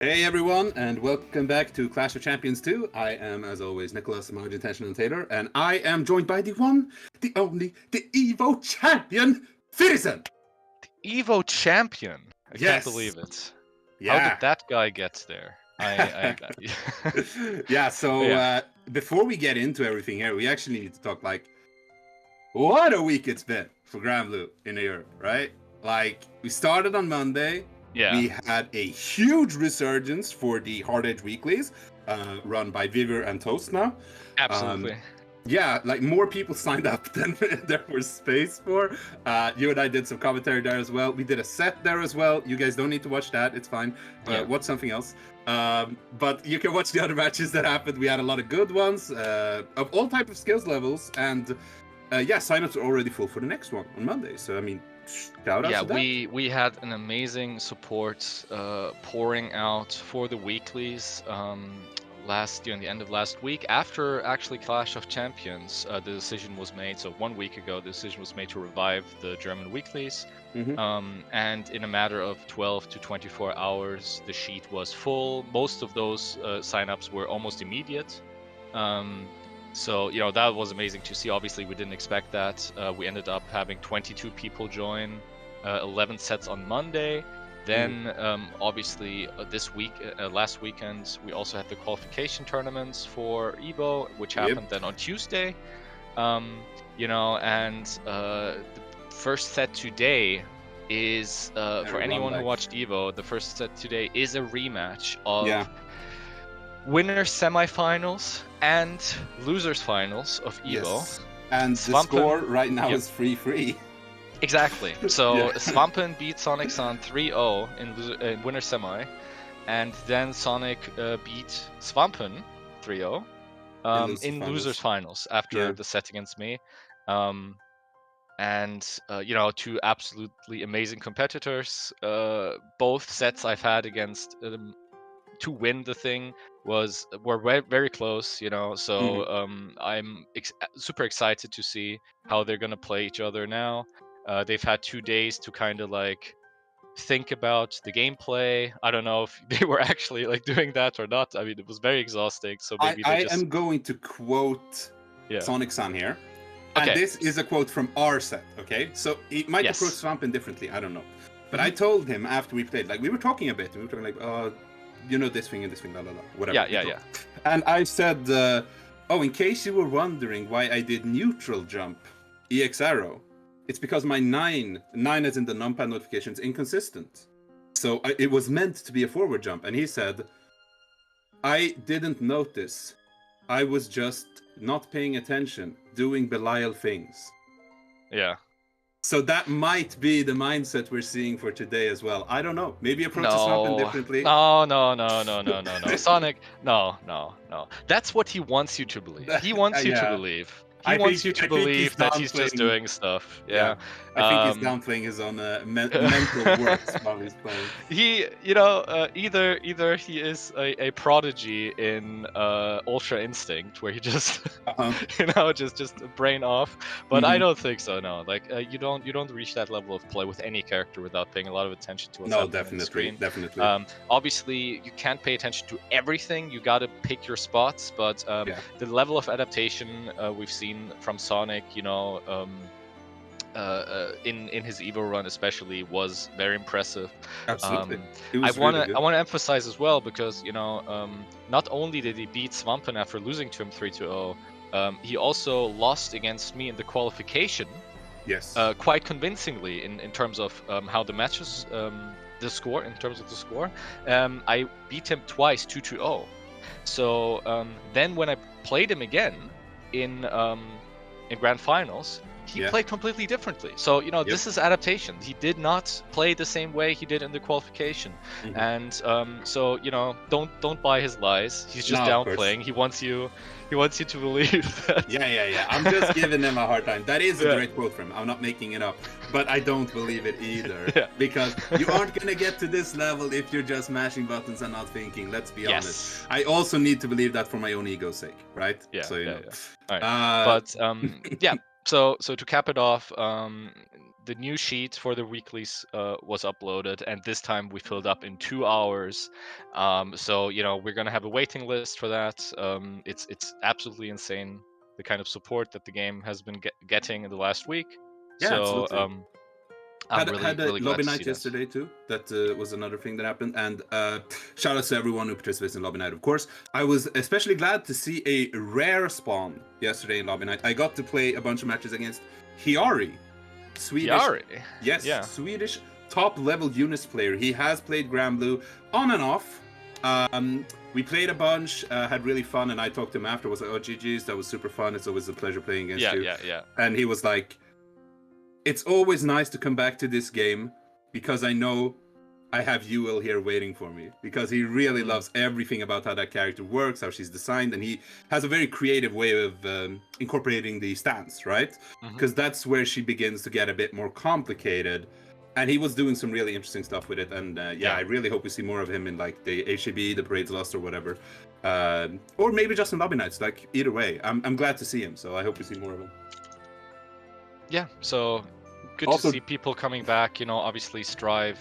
Hey everyone, and welcome back to Clash of Champions 2. I am, as always, Nicholas, invitational Taylor, and I am joined by the one, the only, the Evo champion, Fitizen! Evo champion? I can't believe it. How did that guy get there? Yeah, so before we get into everything here, we actually need to talk, what a week it's been for Grand Blue in Europe, right? We started on Monday. Yeah. We had a huge resurgence for the Hard Edge Weeklies, run by Nevir and Toast now. Absolutely. More people signed up than there was space for. You and I did some commentary there as well. We did a set there as well. You guys don't need to watch that. It's fine. Watch something else. But you can watch the other matches that happened. We had a lot of good ones of all type of skills levels. And signups are already full for the next one on Monday. So, I mean, shout out to that. We had an amazing support pouring out for the weeklies during the end of last week. After actually Clash of Champions, the decision was made. So 1 week ago, the decision was made to revive the German weeklies. And in a matter of 12 to 24 hours, the sheet was full. Most of those signups were almost immediate. So, that was amazing to see. Obviously, we didn't expect that. We ended up having 22 people join, 11 sets on Monday. Then, obviously, last weekend, we also had the qualification tournaments for Evo, which happened then on Tuesday. And the first set today is, for anyone who watched Evo, the first set today is a rematch of winner semifinals and losers finals of Evo. Yes. And the score right now is 3-3. Exactly. So Svampen beat Sonic-san 3-0 in winner semi, and then Sonic beat Svampen 3-0 in losers finals after the set against me. Two absolutely amazing competitors. Both sets I've had against to win the thing were very close, so I'm super excited to see how they're gonna play each other now. They've had 2 days to kind of think about the gameplay. I don't know if they were actually doing that or not. I mean, it was very exhausting, so maybe I am going to quote Sonic-san here. And this is a quote from our set, okay? So he might approach Svampen differently, I don't know. But I told him after we played, we were talking a bit, we were talking this thing and this thing, blah, blah, blah, whatever. Yeah. And I said, in case you were wondering why I did neutral jump, EX arrow, it's because my 9 as in the numpad notification, is inconsistent. So it was meant to be a forward jump. And he said, I didn't notice. I was just not paying attention, doing Belial things. Yeah. So that might be the mindset we're seeing for today as well. I don't know. Maybe approach Svampen differently. No. Sonic, no. That's what he wants you to believe. He wants you to believe. He wants you to believe that he's just doing stuff. Yeah. I think he's downplaying his own mental works while he's playing. He, either he is a prodigy in Ultra Instinct, where he just, just brain off. But I don't think so. No, you don't reach that level of play with any character without paying a lot of attention to what's happening on the screen. Definitely. Obviously, you can't pay attention to everything. You gotta pick your spots. But the level of adaptation we've seen from Sonic, in his Evo run especially, was very impressive. Absolutely. I want to emphasize as well, because not only did he beat Svampen after losing to him 3-0, he also lost against me in the qualification. Yes. Quite convincingly in terms of how the matches, the score, in terms of the score. I beat him twice 2-0. So then when I played him again in grand finals, he played completely differently. So this is adaptation. He did not play the same way he did in the qualification, and so don't buy his lies. He's just downplaying. He wants you to believe that. Yeah. I'm just giving him a hard time. That is a great quote from him. I'm not making it up, but I don't believe it either. Because you aren't gonna get to this level if you're just mashing buttons and not thinking. Let's be honest. I also need to believe that for my own ego's sake, right? All right. But So to cap it off, the new sheet for the weeklies was uploaded, and this time we filled up in 2 hours. So we're gonna have a waiting list for that. It's absolutely insane the kind of support that the game has been getting in the last week. Yeah, so absolutely. I'm had a really glad lobby to night see yesterday too. That was another thing that happened. And shout out to everyone who participates in lobby night, of course. I was especially glad to see a rare spawn yesterday in lobby night. I got to play a bunch of matches against Hiari, Swedish. Hiari. Yes, yeah. Swedish top level Unis player. He has played Grand Blue on and off. We played a bunch, had really fun, and I talked to him after. Was like, "Oh, GG's, that was super fun. It's always a pleasure playing against you." Yeah. And he was like, "It's always nice to come back to this game because I know I have Ewell here waiting for me." Because he really loves everything about how that character works, how she's designed, and he has a very creative way of incorporating the stance, right? Because that's where she begins to get a bit more complicated. And he was doing some really interesting stuff with it, and I really hope we see more of him in like the HCB, the Parade's Lost, or whatever, or maybe just in lobby nights. Like either way, I'm glad to see him, so I hope we see more of him. Yeah, so good also, to see people coming back. Obviously Strive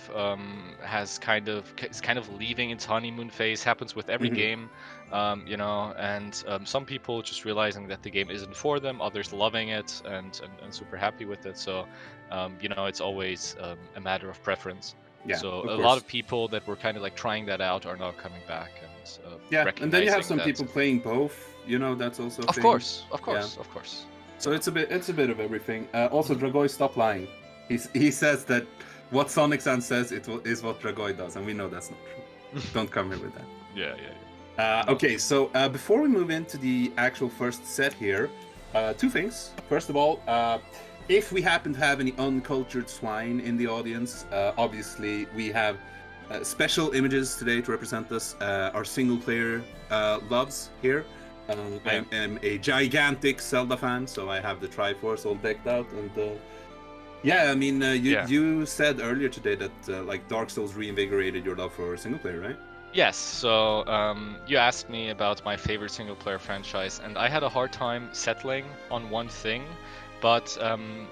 is kind of leaving its honeymoon phase. Happens with every game, and some people just realizing that the game isn't for them, others loving it and super happy with it. So it's always a matter of preference. Yeah, so a lot of people that were kind of like trying that out are now coming back, and and then you have some people playing both. That's also of course. So it's a bit of everything. Also, Dragoi, stop lying. He says that what Sonic-san says is what Dragoi does, and we know that's not true. Don't come here with that. Yeah. Okay, so before we move into the actual first set here, two things. First of all, if we happen to have any uncultured swine in the audience, obviously we have special images today to represent us. Our single-player loves here. I am a gigantic Zelda fan, so I have the Triforce all decked out, and you said earlier today that like Dark Souls reinvigorated your love for single player, right? Yes. So you asked me about my favorite single player franchise, and I had a hard time settling on one thing, but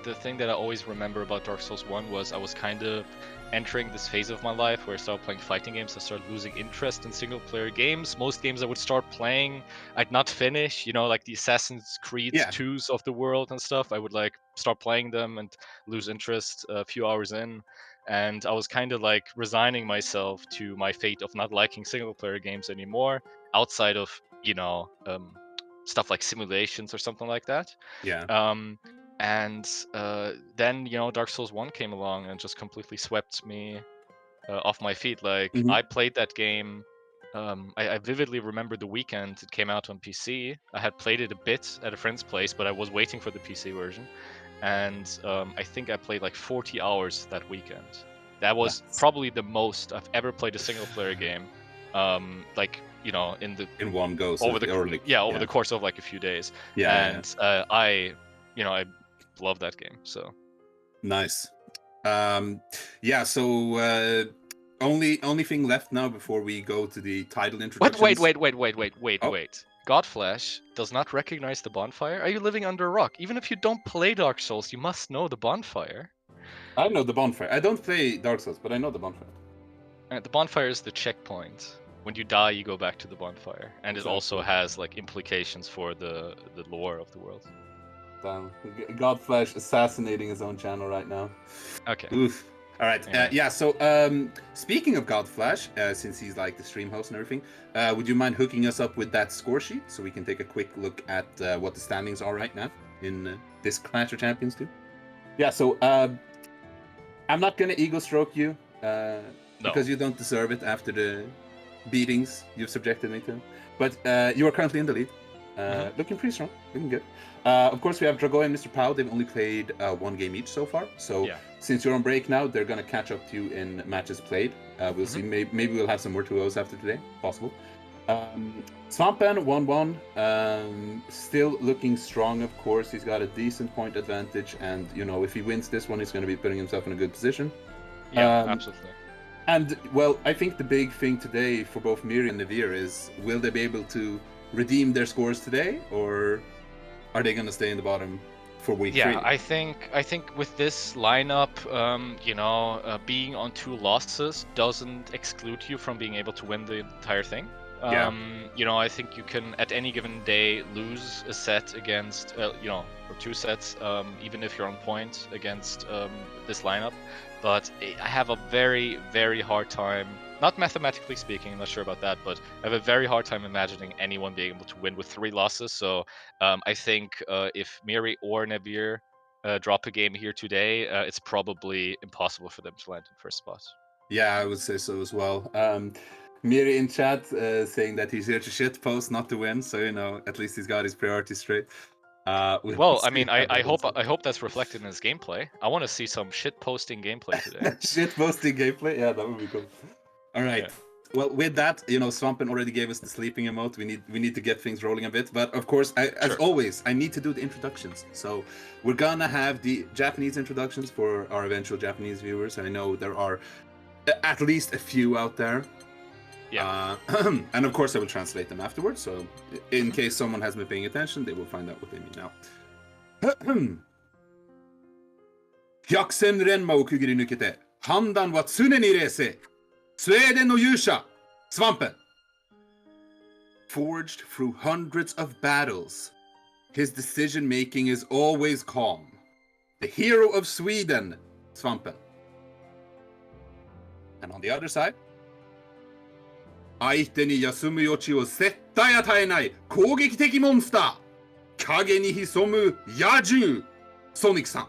the thing that I always remember about Dark Souls 1 was I was kind of entering this phase of my life where I started playing fighting games. I started losing interest in single player games. Most games I would start playing, I'd not finish, like the Assassin's Creed 2s of the world and stuff. I would like start playing them and lose interest a few hours in. And I was kind of like resigning myself to my fate of not liking single player games anymore, outside of, stuff like simulations or something like that. And then Dark Souls 1 came along and just completely swept me off my feet. Like I played that game. I vividly remember the weekend it came out on PC. I had played it a bit at a friend's place, but I was waiting for the PC version. And I think I played like 40 hours that weekend. That was probably the most I've ever played a single player game. In one go, over the course of like a few days. I love that game. So nice. Only thing left now before we go to the title introductions. Wait. Godflesh does not recognize the bonfire? Are you living under a rock? Even if you don't play Dark Souls, you must know the bonfire. I know the bonfire. I don't play Dark Souls, but I know the bonfire. The bonfire is the checkpoint. When you die, you go back to the bonfire, and it also has like implications for the lore of the world. Damn, Godflesh assassinating his own channel right now. Okay. Oof. All right. So speaking of Godflesh, since he's like the stream host and everything, would you mind hooking us up with that score sheet so we can take a quick look at what the standings are right now in this Clash of Champions 2? Yeah. So I'm not gonna ego stroke you because you don't deserve it after the beatings you've subjected me to. But you are currently in the lead. Looking pretty strong, looking good. Of course, we have Dragoi and MrPOW. They've only played one game each so far. So since you're on break now, they're going to catch up to you in matches played. We'll see. Maybe we'll have some more 2-0s after today. Possible. Svampen 1-1. Still looking strong, of course. He's got a decent point advantage. And, if he wins this one, he's going to be putting himself in a good position. Yeah, absolutely. And, well, I think the big thing today for both Mirri and Nevir is, will they be able to redeem their scores today, or are they going to stay in the bottom for week 3. Yeah, I think with this lineup, being on 2 losses doesn't exclude you from being able to win the entire thing. I think you can at any given day lose a set against, or 2 sets, even if you're on point against this lineup. But I have a very, very hard time, not mathematically speaking, I'm not sure about that, but I have a very hard time imagining anyone being able to win with 3 losses. So I think if Mirri or Nevir drop a game here today, it's probably impossible for them to land in first spot. Yeah, I would say so as well. Mirri in chat saying that he's here to shit post, not to win. So at least he's got his priorities straight. Well, I mean, I hope that's reflected in his gameplay. I want to see some shit posting gameplay today. Shit posting gameplay, yeah, that would be cool. All right. Yeah. Well, with that, Svampen already gave us the sleeping emote. We need to get things rolling a bit. But of course, as always, I need to do the introductions. So we're gonna have the Japanese introductions for our eventual Japanese viewers. I know there are at least a few out there. Yeah. And of course, I will translate them afterwards. So in case someone has been paying attention, they will find out what they mean now. 百戦錬磨をくぐり抜けて判断は常に冷静。スウェーデンの勇者、Svampen. Forged through hundreds of battles, his decision-making is always calm. The hero of Sweden, Svampen. And on the other side, 相手に休む余地を絶対与えない攻撃的モンスター、影に潜む野獣、Sonic-san.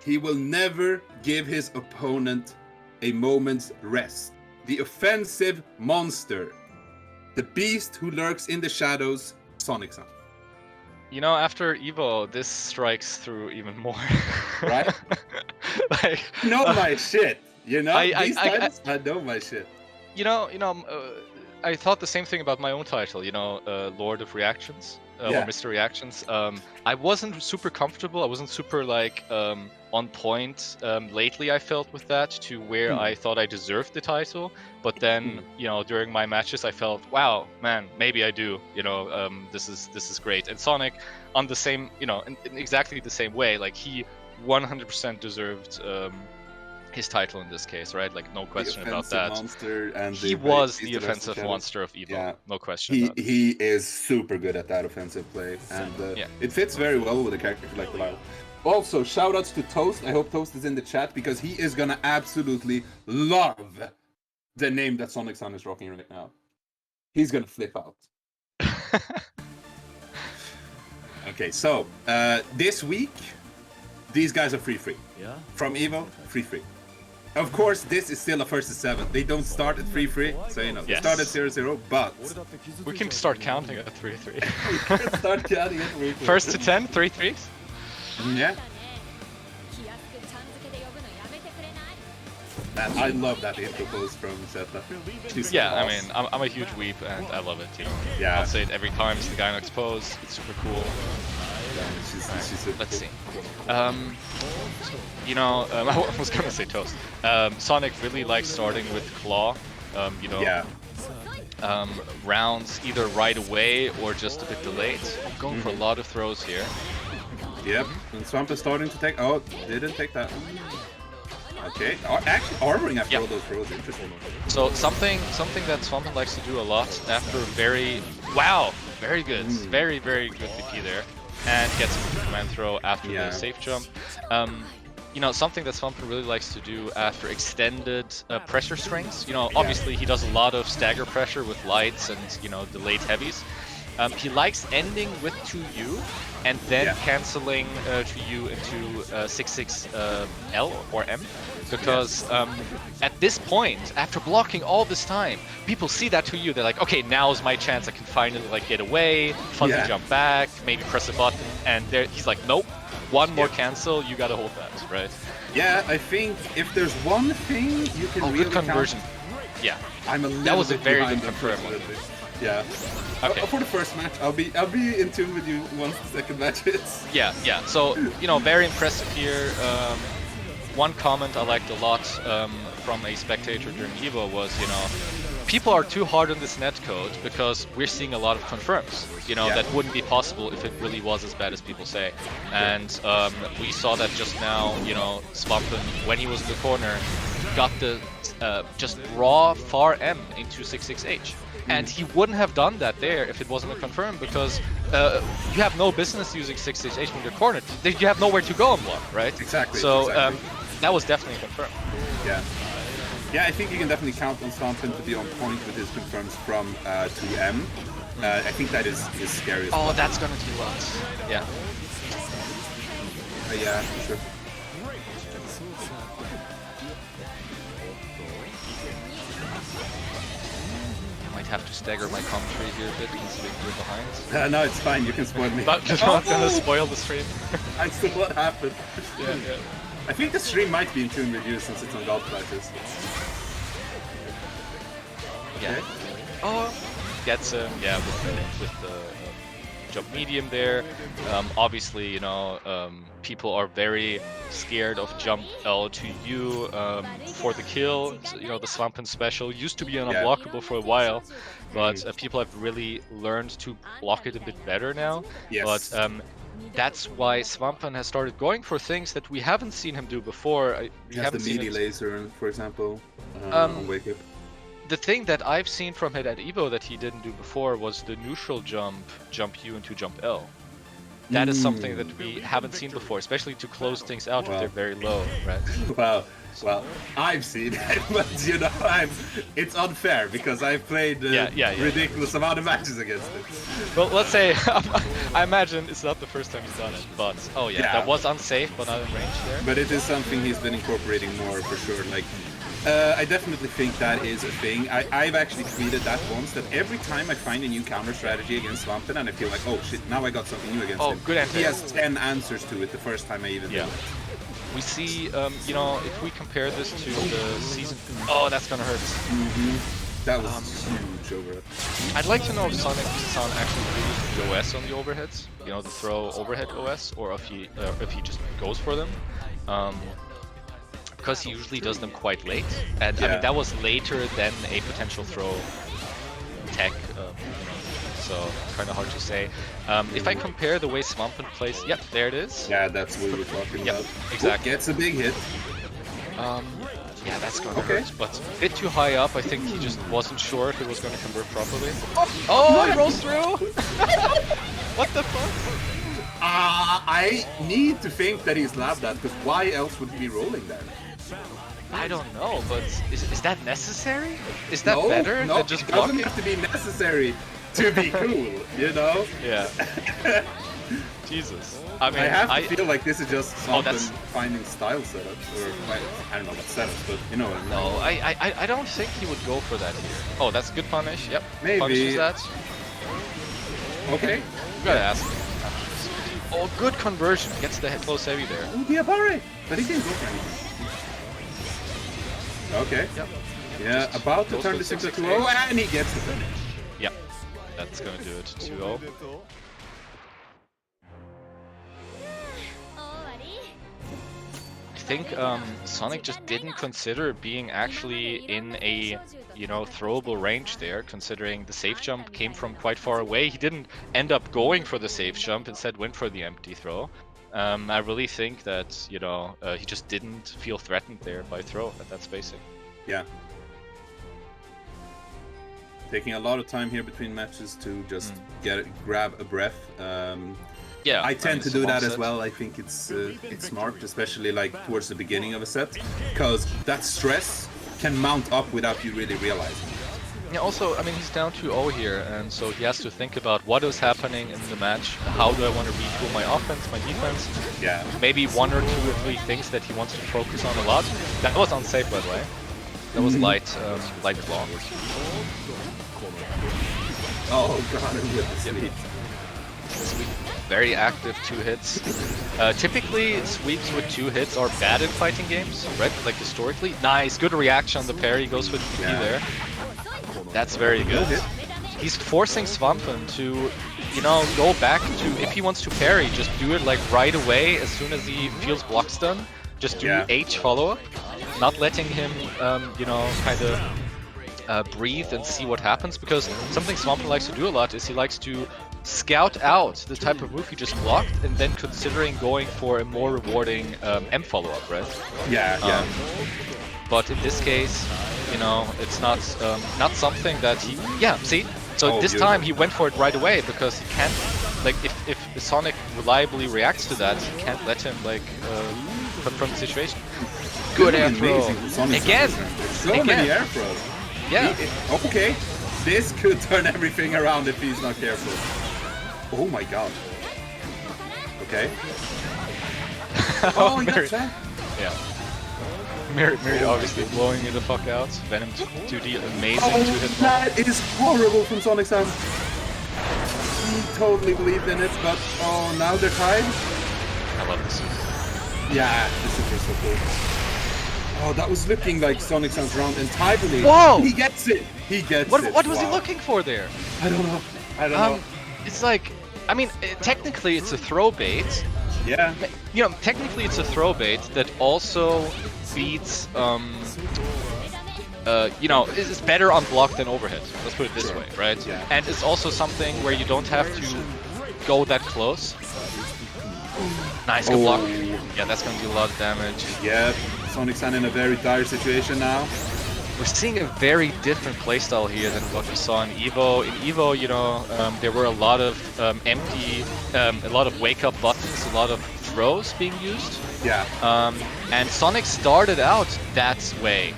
He will never give his opponent a moment's rest. The offensive monster. The beast who lurks in the shadows, Sonic-san. After Evo, this strikes through even more. Right? My shit. I know my shit. I thought the same thing about my own title, Lord of Reactions, or Mr. Reactions. I wasn't super comfortable. I wasn't super, on point lately, I felt, with that, to where I thought I deserved the title. But then, during my matches, I felt, wow, man, maybe I do. This is great. And Sonic, on the same, in exactly the same way, he 100% deserved his title in this case, right? No question about that. Monster and he was the offensive monster of Evo, no question about it. He is super good at that offensive play, and it fits very well with a character like Belial. Also, shoutouts to Toast. I hope Toast is in the chat, because he is gonna absolutely love the name that Sonic-san is rocking right now. He's gonna flip out. Okay, so this week, these guys are free. From Evo, free. Of course, this is still a first to 7. They don't start at 3-3, so they start at 0-0, but we can start counting at 3-3. We can start counting at 3-3. First to 10, 3-3s? Yeah. Man, I love that intro post from Zeta. Yeah, I mean, I'm a huge weep, and I love it too. Yeah. I'll say it every time it's the Gynox pose. It's super cool. Yeah, she's super Let's cool. see. I was gonna say Toast. Sonic really likes starting with Claw. Rounds either right away or just a bit delayed. I'm going for a lot of throws here. Yep, and Svamp is starting to take. Oh, didn't take that. Okay, actually armoring after all those throws. Interesting. So something that Svampen likes to do a lot after very good, very good DP there, and gets a command throw after the safe jump. Something that Svampen really likes to do after extended pressure strings. Obviously he does a lot of stagger pressure with lights and delayed heavies. He likes ending with 2U and then canceling 2U into 6-6 L or M, because at this point, after blocking all this time, people see that 2U, they're like, okay, now's my chance, I can finally get away, fuzzy jump back, maybe press a button, and he's like, nope, one more cancel, you gotta hold that, right? Yeah, I think if there's one thing you can really good conversion. Yeah, that was a very good conversion. Yeah. Okay. For the first match, I'll be in tune with you once the second match hits. Yeah. So very impressive here. One comment I liked a lot from a spectator during Evo was people are too hard on this netcode because we're seeing a lot of confirms. You know, that wouldn't be possible if it really was as bad as people say. And we saw that just now, you know, Svampen, when he was in the corner, got the just raw far M into 66H. And he wouldn't have done that there if it wasn't a confirm, because you have no business using 66H when you're cornered. You have nowhere to go and block, right? Exactly. So that was definitely a confirm. Yeah. Yeah, I think you can definitely count on Svampen to be on point with his confirms from 2M. I think that is scary. Oh, that's gonna do lots. Yeah. Yeah, for sure. Might have to stagger my commentary here a bit considering you're behind. No, it's fine. You can spoil me. But you're not gonna spoil the stream. I see what happened. Yeah. I think the stream might be in tune with you since it's on golf classes. Yeah. Okay. Oh, gets him. Yeah, with the jump medium there. Obviously, you know, people are very scared of jump L to U for the kill. So, you know, the Svampen special used to be unblockable for a while, but people have really learned to block it a bit better now. Yes. But that's why Svampen has started going for things that we haven't seen him do before. We haven't seen the laser, for example, on Wake Up. The thing that I've seen from him at Evo that he didn't do before was the neutral jump U into jump L. That is something that we haven't seen before, especially to close things out if they're very low, right? Wow. Well, I've seen it, but you know, it's unfair because I've played ridiculous amount of matches against it. Well, let's say, I imagine it's not the first time he's done it, but that was unsafe, but not in range there. But it is something he's been incorporating more for sure. Like, I definitely think that is a thing. I've actually tweeted that once, that every time I find a new counter strategy against Svampen and I feel like, oh shit, now I got something new against him. Good answer. He has 10 answers to it the first time I even do it. We see, you know, if we compare this to the season... Oh, that's gonna hurt. That was huge overhead. I'd like to know if Sonic-san actually uses the OS on the overheads, you know, the throw overhead OS, or if he just goes for them. Because he usually does them quite late, and I mean that was later than a potential throw tech, you know, so kind of hard to say. If I compare the way Svampen plays, there it is. Yeah, that's what we were talking about. Exactly. Gets a big hit. Yeah, that's gonna hurt, but a bit too high up. I think he just wasn't sure if it was gonna convert properly. Oh, he rolls through! What the fuck? I need to think that he's labbed that, because why else would he be rolling that? I don't know, but is that necessary? Is that better than just blocking? It doesn't have to be necessary to be cool, you know? Yeah. Jesus. I mean, I feel like this is just something finding style setups, or I don't know what setups, but you know what I mean. No, I don't think he would go for that here. Oh, that's good punish. Yep. Maybe. Punishes that. Okay. You gotta ask him. Oh, good conversion. Gets the close heavy there. Oh, the Abare! But he didn't go for anything. Okay. Yep. Yeah, just about to turn this into 2-0, and he gets the finish. Yep. That's gonna do it. 2-0. I think Sonic just didn't consider being actually in a, you know, throwable range there, considering the safe jump came from quite far away. He didn't end up going for the safe jump, instead went for the empty throw. I really think that, you know, he just didn't feel threatened there by throw at that spacing. Yeah. Taking a lot of time here between matches to just grab a breath. Yeah, I tend to do that as well. I think it's smart, especially like towards the beginning of a set, because that stress can mount up without you really realizing. Yeah, also, I mean, he's down 2-0 here, and so he has to think about what is happening in the match. How do I want to retool my offense, my defense? Yeah. Maybe 1 or 2 or 3 things that he wants to focus on a lot. That was unsafe, by the way. That was light block. Oh god, with the sweep. Very active 2 hits. Typically, sweeps with 2 hits are bad in fighting games, right? Like historically. Nice, good reaction on the parry, goes for the DP there. That's very good. He's forcing Svampen to, you know, go back to, if he wants to parry, just do it like right away as soon as he feels block stun. Just do H follow-up, not letting him, you know, kind of breathe and see what happens, because something Svampen likes to do a lot is he likes to scout out the type of move he just blocked and then considering going for a more rewarding M follow-up, right? Yeah. But in this case, you know, it's not something that he... Yeah, see? So this time he went for it right away, because he can't... Like, if Sonic reliably reacts to that, he can't let him, like, confront the situation. Good air throw. Again! So many air throws. Yeah. Okay. This could turn everything around if he's not careful. Oh my god. Okay. Oh, that's that. Yeah. Mirri obviously blowing it the fuck out. Venom 2D, amazing 2-hit. That is horrible from Sonic-san. He totally believed in it, but now they're tied. I love this. Yeah, this is so cool. Oh, that was looking like Sonic-san's round entirely. Whoa! He gets it! He gets it. What was he looking for there? I don't know. It's like, I mean, technically it's a throw bait. Yeah. You know, technically it's a throw bait that also beats, you know, is better on block than overhead. Let's put it this way, right? Yeah. And it's also something where you don't have to go that close. Nice, good block. Yeah, that's gonna do a lot of damage. Yeah, Sonic-san in a very dire situation now. We're seeing a very different playstyle here than what we saw in Evo. In Evo, you know, there were a lot of empty, a lot of wake-up buttons, a lot of throws being used. Yeah. And Sonic started out that way,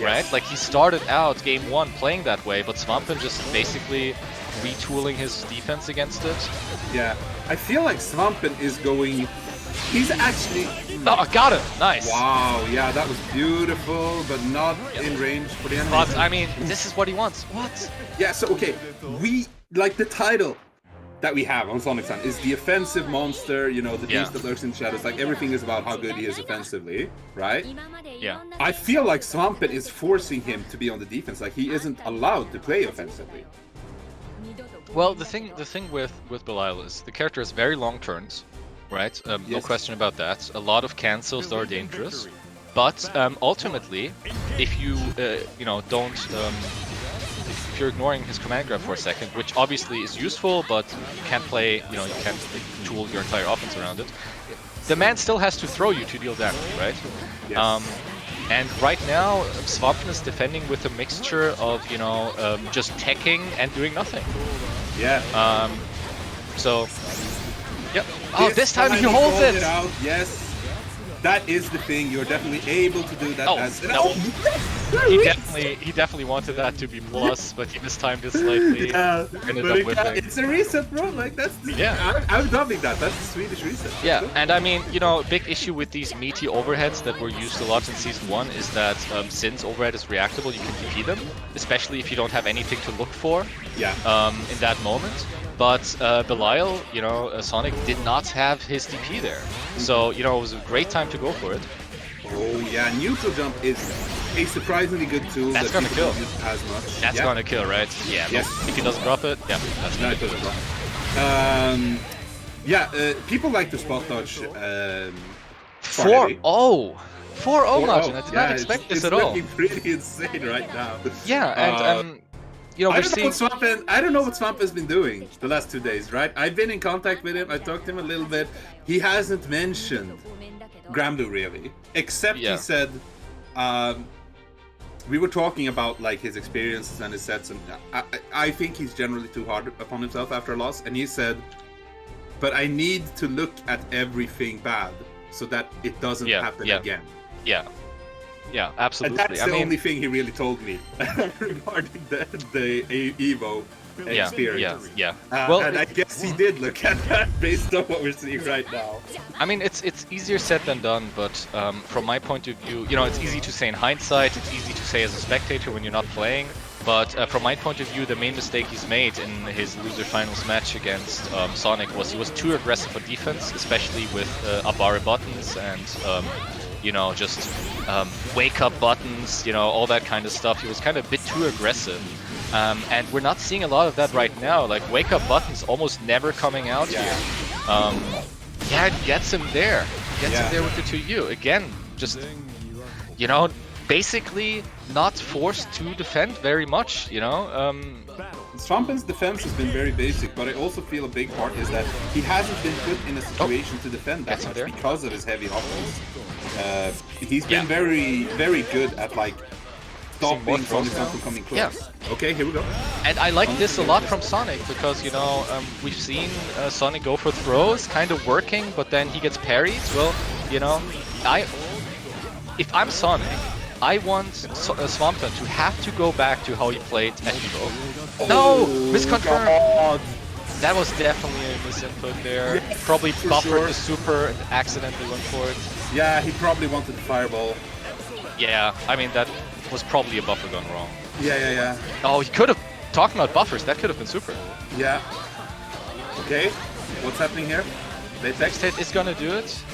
right? Like, he started out game 1 playing that way, but Svampen just basically retooling his defense against it. Yeah. I feel like Svampen is going... He's actually... Oh, I got him! Nice! Wow, yeah, that was beautiful, but not in range for the enemy. But, I mean, this is what he wants. What? Yeah, so, okay, we... Like, the title that we have on Sonic-san is the offensive monster, you know, the beast that lurks in the shadows. Like, everything is about how good he is offensively, right? Yeah. I feel like Svampen is forcing him to be on the defense. Like, he isn't allowed to play offensively. Well, the thing with Belial is the character has very long turns, right? No question about that. A lot of cancels that are dangerous, but ultimately, if you you know, don't if you're ignoring his command grab for a second, which obviously is useful, but you can't play, you know, you can't tool your entire offense around it. The man still has to throw you to deal damage, right? Yes. And right now, Svampen is defending with a mixture of, you know, just teching and doing nothing. Yeah. So, yep. Oh, this time he holds it! Yes. That is the thing. You're definitely able to do that. Oh, no. He definitely wanted that to be plus, but he mistimed it slightly. Yeah, but it's a reset, bro. Like, that's the, I'm dubbing that. That's the Swedish reset. Yeah, and I mean, you know, a big issue with these meaty overheads that were used a lot in Season 1 is that since overhead is reactable, you can DP them, especially if you don't have anything to look for in that moment. But Belial, you know, Sonic did not have his DP there. So, you know, it was a great time to go for it. Oh yeah, neutral jump is a surprisingly good tool. That's gonna kill. As much. That's gonna kill, right? Yeah. Yes. If he doesn't drop it, that's gonna kill. People like to spot dodge. 4-0 margin. I did not expect this at all. It's looking pretty insane right now. Yeah, and you know, I don't know what Svampen's been doing the last 2 days, right? I've been in contact with him. I talked to him a little bit. He hasn't mentioned Gramdu really, except he said we were talking about like his experiences and his sets, and I think he's generally too hard upon himself after a loss, and he said, but I need to look at everything bad so that it doesn't happen again. Yeah, absolutely. And that's the only thing he really told me regarding the Evo experience. Well, and I guess he did look at that based on what we're seeing right now. I mean, it's easier said than done, but from my point of view, you know, it's easy to say in hindsight, it's easy to say as a spectator when you're not playing, but from my point of view, the main mistake he's made in his loser finals match against Sonic was he was too aggressive for defense, especially with Abare buttons and you know, just wake up buttons, you know, all that kind of stuff. He was kind of a bit too aggressive. And we're not seeing a lot of that right now. Like, wake up buttons almost never coming out here. Yeah, it gets him there. Gets him there with the 2U. Again, just, you know, basically not forced to defend very much, you know? Svampen's defense has been very basic, but I also feel a big part is that he hasn't been put in a situation to defend that much because of his heavy offense. He's been very, very good at like stopping Sonic-san from coming close. Yeah. Okay, here we go. And I like this a lot from Sonic because, you know, we've seen Sonic go for throws, kind of working, but then he gets parried. Well, you know, if I'm Sonic, I want Svampen to have to go back to how he played at Evo. No! Misconfirmed! God. That was definitely a misinput there. Yes, probably buffered the super and accidentally went for it. Yeah, he probably wanted the fireball. Yeah, I mean, that was probably a buffer gone wrong. Yeah. Oh, he could have... Talking about buffers, that could have been super. Yeah. Okay, what's happening here? Next hit is gonna do it.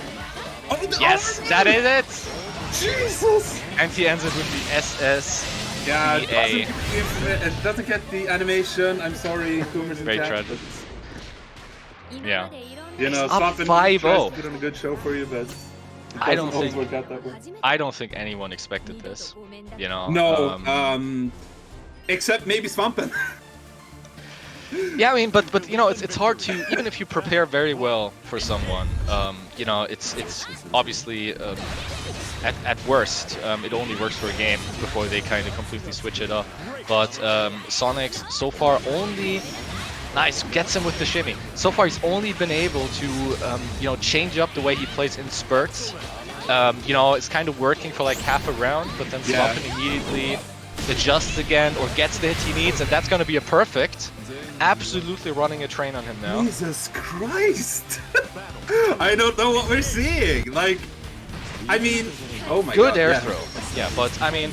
Oh, yes, that is it! Jesus! And he ends it with the SS. Yeah, it doesn't get the animation. I'm sorry, Coomers in Very chat. tragic. Yeah. You know, Up Svampen 5-0. tries to put on a good show for you, but I don't think work out that way. I don't think anyone expected this. You know. No. Except maybe Svampen. Yeah, I mean, but you know, it's hard to, even if you prepare very well for someone, you know, it's obviously at worst it only works for a game before they kind of completely switch it up. But Sonic so far only gets him with the shimmy. So far he's only been able to you know, change up the way he plays in spurts. You know, it's kind of working for like half a round, but then Svampen immediately adjusts again or gets the hit he needs, and that's going to be a perfect. Absolutely running a train on him now. Jesus Christ! I don't know what we're seeing. Like, I mean, oh my god. Good air throw. Yeah, but I mean,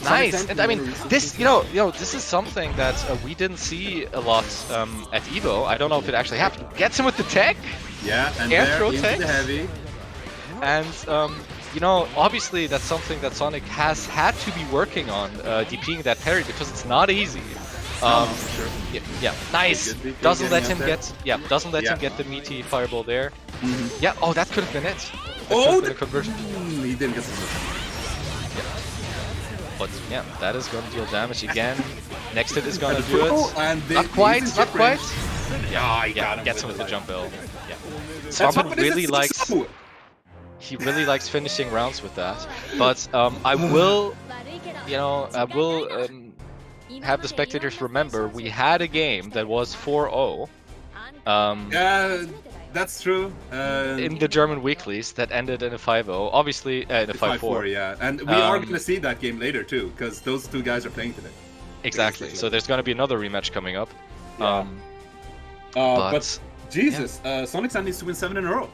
nice. And I mean, this, you know, this is something that we didn't see a lot at Evo. I don't know if it actually happened. Gets him with the tech. Yeah, and air there throw into tech. the heavy. And you know, obviously that's something that Sonic has had to be working on, DPing that parry, because it's not easy. Sure. Yeah, nice. Doesn't let him get, doesn't let him get the meaty fireball there. Yeah, oh, that could have been it. Oh, the conversion. He didn't get the conversion. Yeah. But yeah, that is going to deal damage again. Next hit is going to do it. And not quite, not quite. Yeah, gets him with the jump L. Yeah. Svampen really likes. He really likes finishing rounds with that. But I will, you know, have the spectators remember we had a game that was 4-0. Yeah, that's true. In the German weeklies that ended in a 5-0. Obviously, in a 5-4. Yeah, and we are going to see that game later too, because those two guys are playing today. Exactly. So there's going to be another rematch coming up. Yeah. But Jesus, Sonic-san needs to win 7 in a row.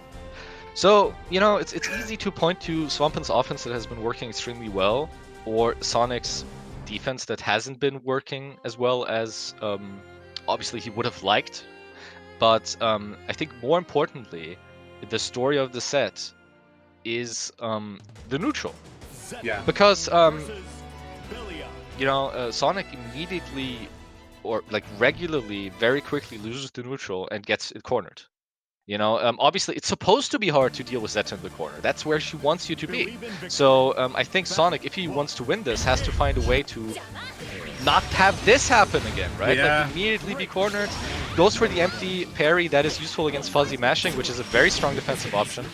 So, you know, it's easy to point to Svampen's offense that has been working extremely well, or Sonic's defense that hasn't been working as well as obviously he would have liked. But I think more importantly, the story of the set is the neutral. Yeah. Because you know, Sonic immediately or like regularly, very quickly loses the neutral and gets it cornered. You know, obviously it's supposed to be hard to deal with Zeta in the corner. That's where she wants you to be. So I think Sonic, if he wants to win this, has to find a way to not have this happen again, right? Yeah. Like immediately be cornered. Goes for the empty parry that is useful against fuzzy mashing, which is a very strong defensive option.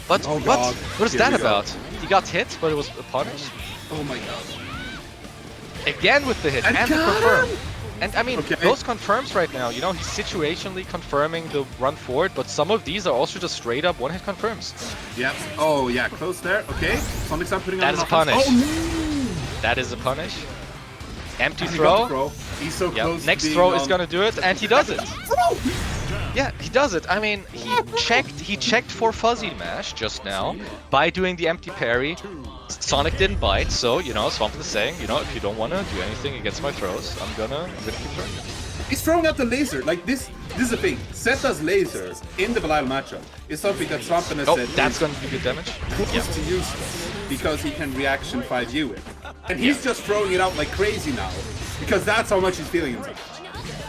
But what is that about? He got hit, but it was a punish. Oh my god. Again with the hit and the confirm. And I mean, okay. Those confirms right now, you know, he's situationally confirming the run forward, but some of these are also just straight up one-hit confirms. Yeah. Oh, yeah, close there. Okay. Sonic's putting on that is a punish. Oh, no. That is a punish. Empty throw. He's so close. Next throw is gonna do it, and he does it. Yeah, he does it. I mean, he checked for fuzzy mash just now by doing the empty parry. Sonic didn't bite, so you know, Svampen is saying, you know, if you don't want to do anything against my throws, I'm gonna keep throwing it. He's throwing out the laser. Like this is the thing. Zeta's laser in the Belial matchup is something that Svampen has said. That's gonna do good damage. Close to useless because he can reaction 5U it, and he's just throwing it out like crazy now because that's how much he's feeling himself.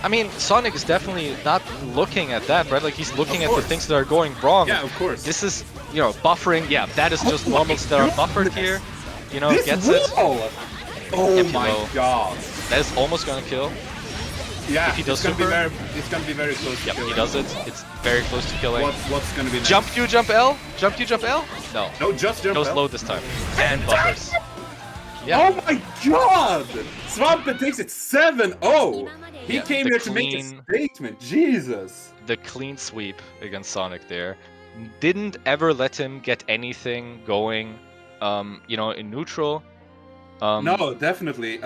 I mean, Sonic is definitely not looking at that, right? Like, he's looking at the things that are going wrong. Yeah, of course. This is, you know, buffering. Yeah, that is just moments that are buffered here. you know, this gets wall! it. Oh my god. That is almost gonna kill. Yeah, if he does it's gonna super. be very close to Yep, killing. he does it. It's very close to killing. What's gonna be next? Jump Q, jump L? Jump Q, jump L? No. No, just jump Goes L. low this time. And buffers. Yeah. Oh my god! Svampen takes it 7-0! He came here to make a statement, Jesus! The clean sweep against Sonic there. Didn't ever let him get anything going, you know, in neutral. No, definitely.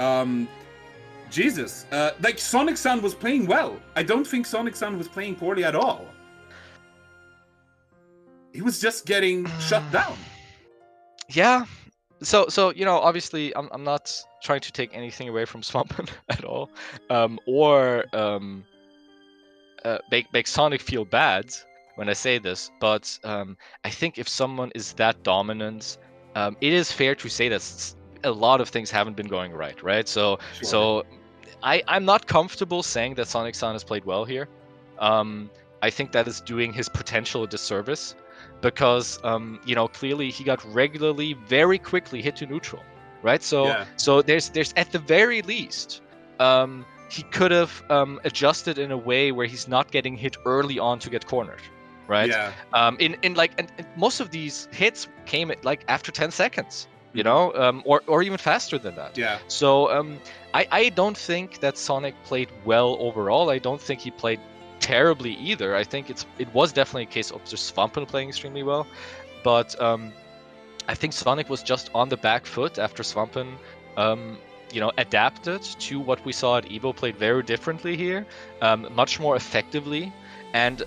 Jesus. Like, Sonic-san was playing well. I don't think Sonic-san was playing poorly at all. He was just getting shut down. Yeah. So you know, obviously, I'm not trying to take anything away from Svampen at all, or make Sonic feel bad when I say this. But I think if someone is that dominant, it is fair to say that a lot of things haven't been going right? So Sure. so I'm not comfortable saying that Sonic-san has played well here. I think that is doing his potential a disservice. Because you know, clearly he got regularly, very quickly hit to neutral, right? So there's at the very least, he could have adjusted in a way where he's not getting hit early on to get cornered, right? Yeah. In like, and most of these hits came at, like, after 10 seconds, you know, or even faster than that. Yeah. So I don't think that Sonic played well overall. I don't think he played terribly either. I think it was definitely a case of just Svampen playing extremely well, but I think Sonic was just on the back foot after Svampen, you know, adapted to what we saw at Evo, played very differently here, much more effectively, and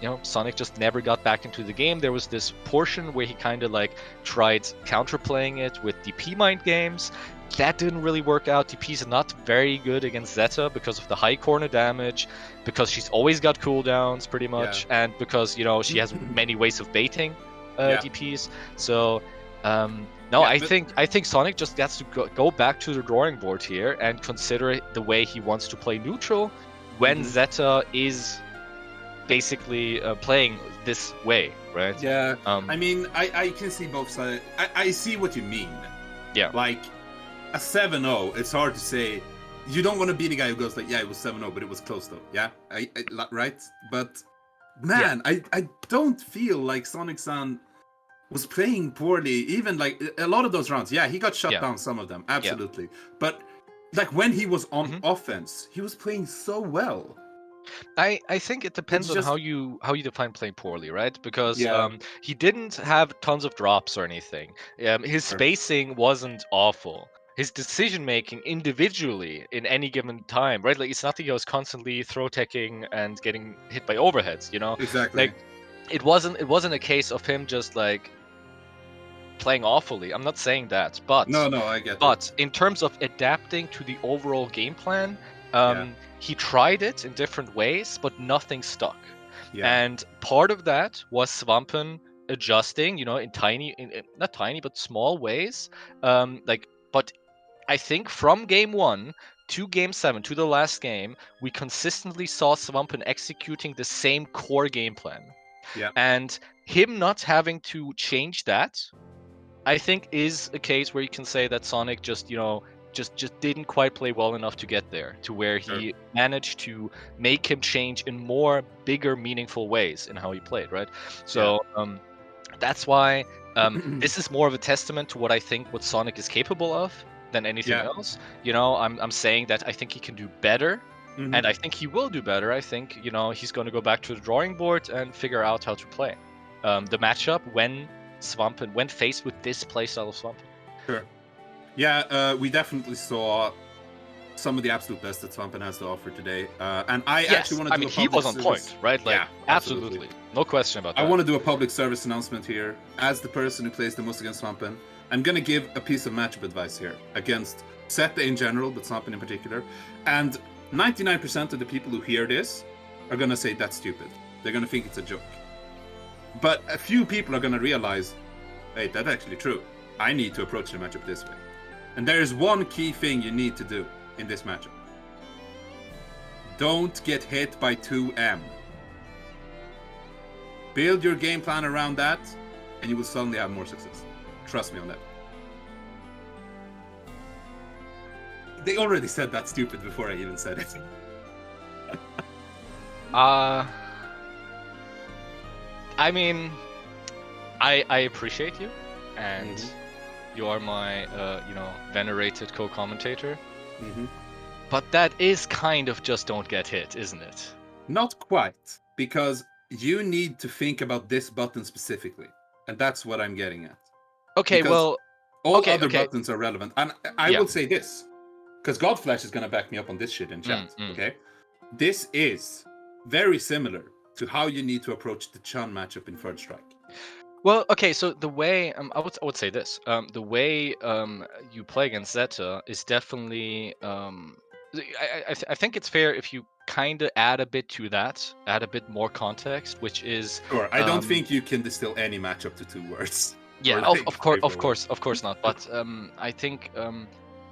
you know, Sonic just never got back into the game. There was this portion where he kind of like tried counterplaying it with DP mind games. That didn't really work out. DP's not very good against Zeta because of the high corner damage, because she's always got cooldowns pretty much, and because, you know, she has many ways of baiting DPs. So no, I think Sonic just has to go back to the drawing board here and consider the way he wants to play neutral when Zeta is basically playing this way, right? Yeah. I mean, I can see both sides. I see what you mean. Yeah. Like, a 7-0, it's hard to say. You don't want to be the guy who goes like, yeah, it was 7-0, but it was close though. Yeah, right? But man, I don't feel like Sonic-san was playing poorly. Even like a lot of those rounds, he got shut down, some of them, absolutely. But like when he was on offense, he was playing so well. I think it depends on how you define playing poorly, right? Because he didn't have tons of drops or anything. His spacing wasn't awful. His decision making individually in any given time, right? Like, it's not that he was constantly throw teching and getting hit by overheads, you know? Exactly. Like, it wasn't a case of him just like playing awfully. I'm not saying that, but no, I get But in terms of adapting to the overall game plan, he tried it in different ways, but nothing stuck. And part of that was Svampen adjusting, you know, in not tiny, but small ways. But I think from game 1 to game 7, to the last game, we consistently saw Svampen executing the same core game plan. And him not having to change that, I think, is a case where you can say that Sonic just, you know, just didn't quite play well enough to get there, to where he managed to make him change in more bigger, meaningful ways in how he played, right? So that's why this is more of a testament to what I think what Sonic is capable of than anything else. You know, I'm saying that I think he can do better, and I think he will do better. I think, you know, he's going to go back to the drawing board and figure out how to play the matchup when faced with this playstyle of Svampen. Sure. Yeah, we definitely saw some of the absolute best that Svampen has to offer today. And I actually want to do a public he was on service. point, right? Like, absolutely. No question about that. I want to do a public service announcement here. As the person who plays the most against Svampen, I'm going to give a piece of matchup advice here against Zeta in general, but Svampen in particular. And 99% of the people who hear this are going to say that's stupid. They're going to think it's a joke. But a few people are going to realize, hey, that's actually true. I need to approach the matchup this way. And there is one key thing you need to do in this matchup. Don't get hit by 2M. Build your game plan around that, and you will suddenly have more success. Trust me on that. They already said that stupid before I even said it. I mean, I appreciate you, and you are my, venerated co-commentator. But that is kind of just don't get hit, isn't it? Not quite, because you need to think about this button specifically, and that's what I'm getting at. Okay, because well, all other buttons are relevant, and I will say this, because Godflash is gonna back me up on this shit in chat. Okay, this is very similar to how you need to approach the Chun matchup in Third Strike. Well, okay, so the way I would say this, the way you play against Zeta is definitely I think it's fair if you kind of add a bit to that, add a bit more context, which is sure. I don't think you can distill any matchup to 2 words. Yeah, of course not. But I think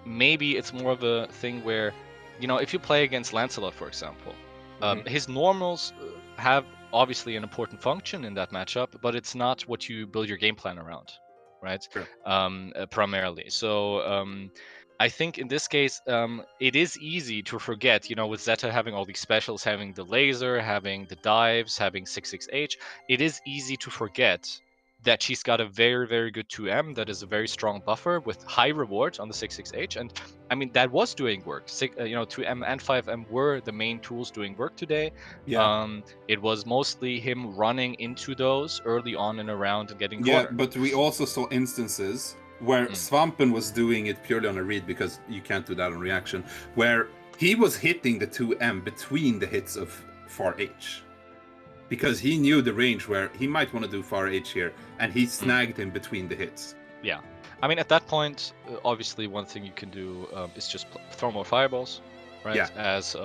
maybe it's more of a thing where, if you play against Lancelot, for example, his normals have obviously an important function in that matchup, but it's not what you build your game plan around, right? Sure. Primarily. So I think in this case, it is easy to forget, with Zeta having all these specials, having the laser, having the dives, having 66H, it is easy to forget that she's got a very, very good 2M that is a very strong buffer with high reward on the 66H. And I mean, that was doing work. 2M and 5M were the main tools doing work today. Yeah. It was mostly him running into those early on in a round and getting cornered. Yeah, but we also saw instances where Svampen was doing it purely on a read, because you can't do that on reaction, where he was hitting the 2M between the hits of far H. Because he knew the range where he might want to do far H here, and he snagged him between the hits. Yeah. I mean, at that point, obviously, one thing you can do is just throw more fireballs, right? Yeah. As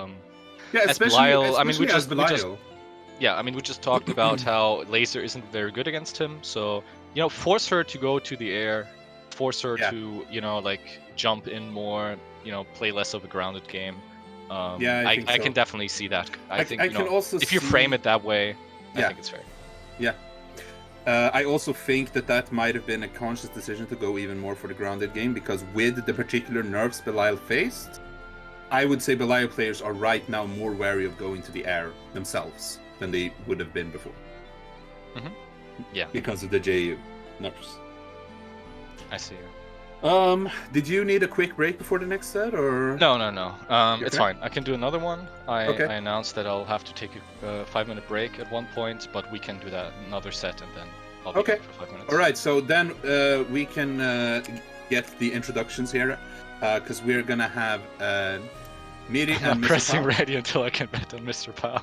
Belial. I mean, we just talked about how laser isn't very good against him. So, force her to go to the air, force her to, jump in more, play less of a grounded game. I can definitely see that. I think if you frame it that way, I think it's fair. Yeah. I also think that might have been a conscious decision to go even more for the grounded game, because with the particular nerfs Belial faced, I would say Belial players are right now more wary of going to the air themselves than they would have been before. Yeah. Because of the JU nerfs. I see. Did you need a quick break before the next set, or? No. It's fine. I can do another one. I announced that I'll have to take a 5-minute break at one point, but we can do that another set, and then I'll be back for 5 minutes. All right. So then we can get the introductions here, because we're gonna have Mirri and Mr. pressing POW. ready until I can bet on MrPOW.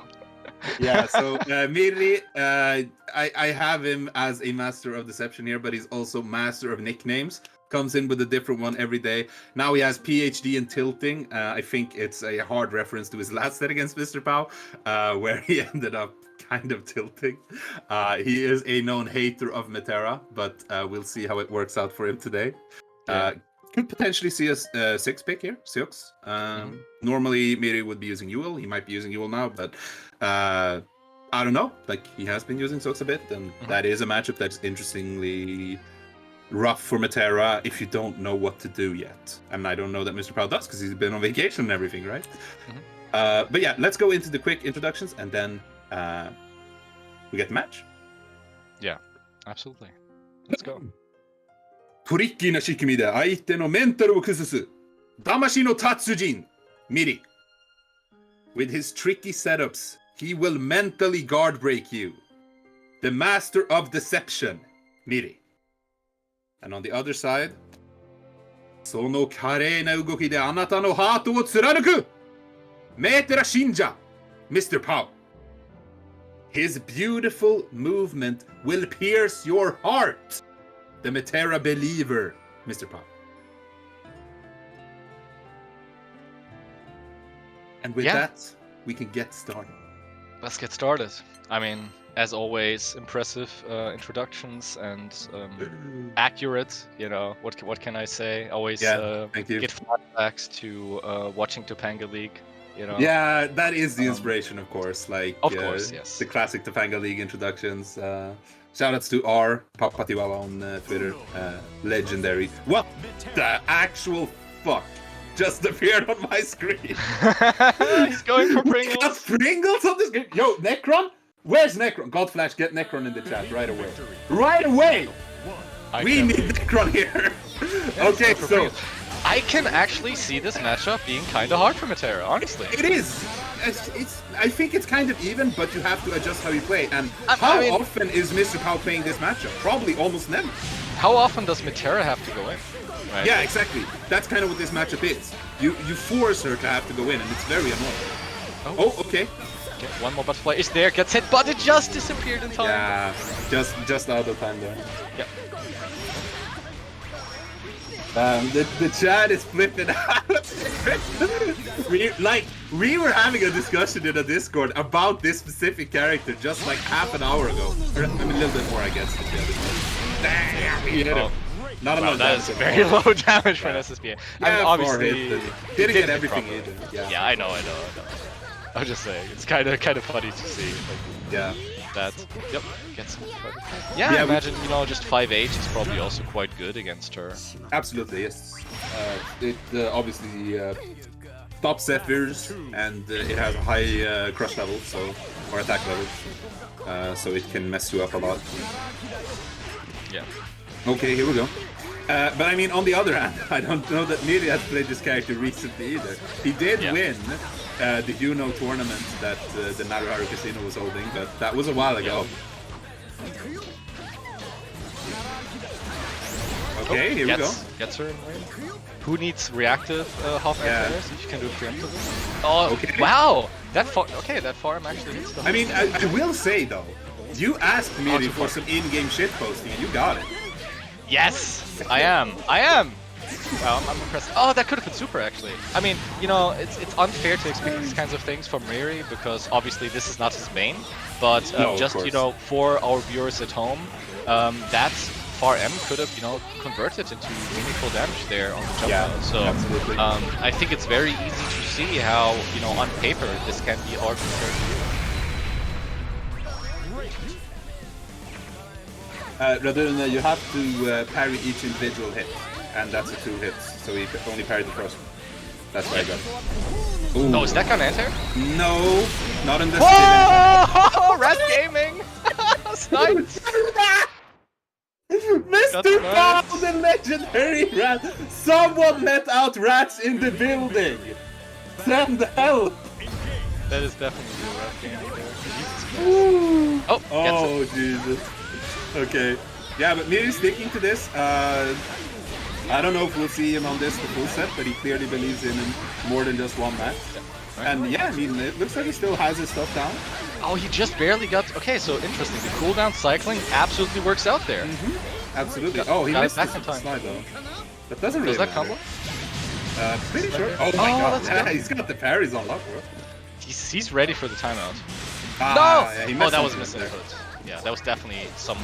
Yeah. So Mirri, I have him as a master of deception here, but he's also master of nicknames. Comes in with a different one every day. Now he has PhD in tilting. I think it's a hard reference to his last set against MrPOW, where he ended up kind of tilting. He is a known hater of Metera, but we'll see how it works out for him today. Could potentially see a 6-pick here, Sioux. Normally Mirri would be using Yule. He might be using Yule now, but I don't know. Like, he has been using Sioux a bit, and that is a matchup that's interestingly rough for Metera if you don't know what to do yet. And I don't know that MrPOW does, because he's been on vacation and everything, right? But yeah, let's go into the quick introductions, and then we get the match. Yeah, absolutely. Let's go. トリッキーな仕組みで相手のメンタルを崩す魂の達人 Mirri. With his tricky setups, he will mentally guard break you. The master of deception, Mirri. And on the other side, その華麗な動きであなたのハートを貫くメーテラ信者 MrPOW. His beautiful movement will pierce your heart. The Metera believer, MrPOW. And with that, we can get started. Let's get started. I mean, as always, impressive introductions and accurate. What can I say? Always thank you. Get flashbacks to watching Topanga League. Yeah, that is the inspiration, of course. Like, of course, yes. The classic Topanga League introductions. Shoutouts to R Papatiwala on Twitter. Legendary. What the actual fuck just appeared on my screen. He's going for Pringles. Got Pringles on the screen. Yo, Necron? Where's Necron? Godflash, get Necron in the chat right away. Right away! We need Necron here. Okay, so... I can actually see this matchup being kind of hard for Metera, honestly. It is. I think it's kind of even, but you have to adjust how you play. And how often is MrPOW playing this matchup? Probably almost never. How often does Metera have to go in? Right? Yeah, exactly. That's kind of what this matchup is. You force her to have to go in, and it's very annoying. Oh, okay. One more butterfly is there, gets hit, but it just disappeared in time. Yeah, just out of time there. Yep. The chat is flipping out. we were having a discussion in a Discord about this specific character just like half an hour ago. Or, I mean, a little bit more, I guess. Damn, he hit him. Not enough. That is very low damage for an SSP. Yeah, I mean, obviously didn't get everything either. Yeah, I know. I'm just saying, it's kind of funny to see. Yeah. That. Yep. Gets him. Yeah, I imagine, just 5H is probably also quite good against her. Absolutely, yes. It obviously stops Zephyr's, and it has a high crush level, or attack level, so it can mess you up a lot. Yeah. Okay, here we go. But I mean, on the other hand, I don't know that Mirri has played this character recently either. He did win the Juno tournament that the Naruharu Casino was holding, but that was a while ago. Okay, here we go. Gets her in range. Who needs reactive half air players if you can do preemptive? Oh, okay. Wow! That farm actually hits the... I mean, I will say though, you asked Mirri for some in-game shit posting and you got it. Yes! I am! Wow, I'm impressed. Oh, that could have been super, actually. I mean, it's unfair to expect these kinds of things from Mirri, because obviously this is not his main, but no, just, for our viewers at home, that Far M could have, converted into meaningful damage there on the jump out. So, I think it's very easy to see how, on paper, this can be hard compared to rather than you have to parry each individual hit, and that's a 2 hits, so he only parried the first one. That's what I got. Ooh. Oh, is that Commentators? No, not in this game. Oh, Rat Gaming! Sniped! MrPOW, the legendary rat! Someone let out rats in the building! Send help! That is definitely a Rat Gaming there. Oh, Jesus. Okay. Yeah, but Mirri's sticking to this. I don't know if we'll see him on this the full set, but he clearly believes in more than just one match. And yeah, I mean, it looks like he still has his stuff down. Oh, he just barely got... Okay, so interesting. The cooldown cycling absolutely works out there. Absolutely. He missed his slide though. That doesn't really matter. Does that combo? Pretty sure. Oh my god, yeah, he's got the parries on lock, bro. He's ready for the timeout. No! Yeah, he missed that was missing. Yeah, that was definitely some...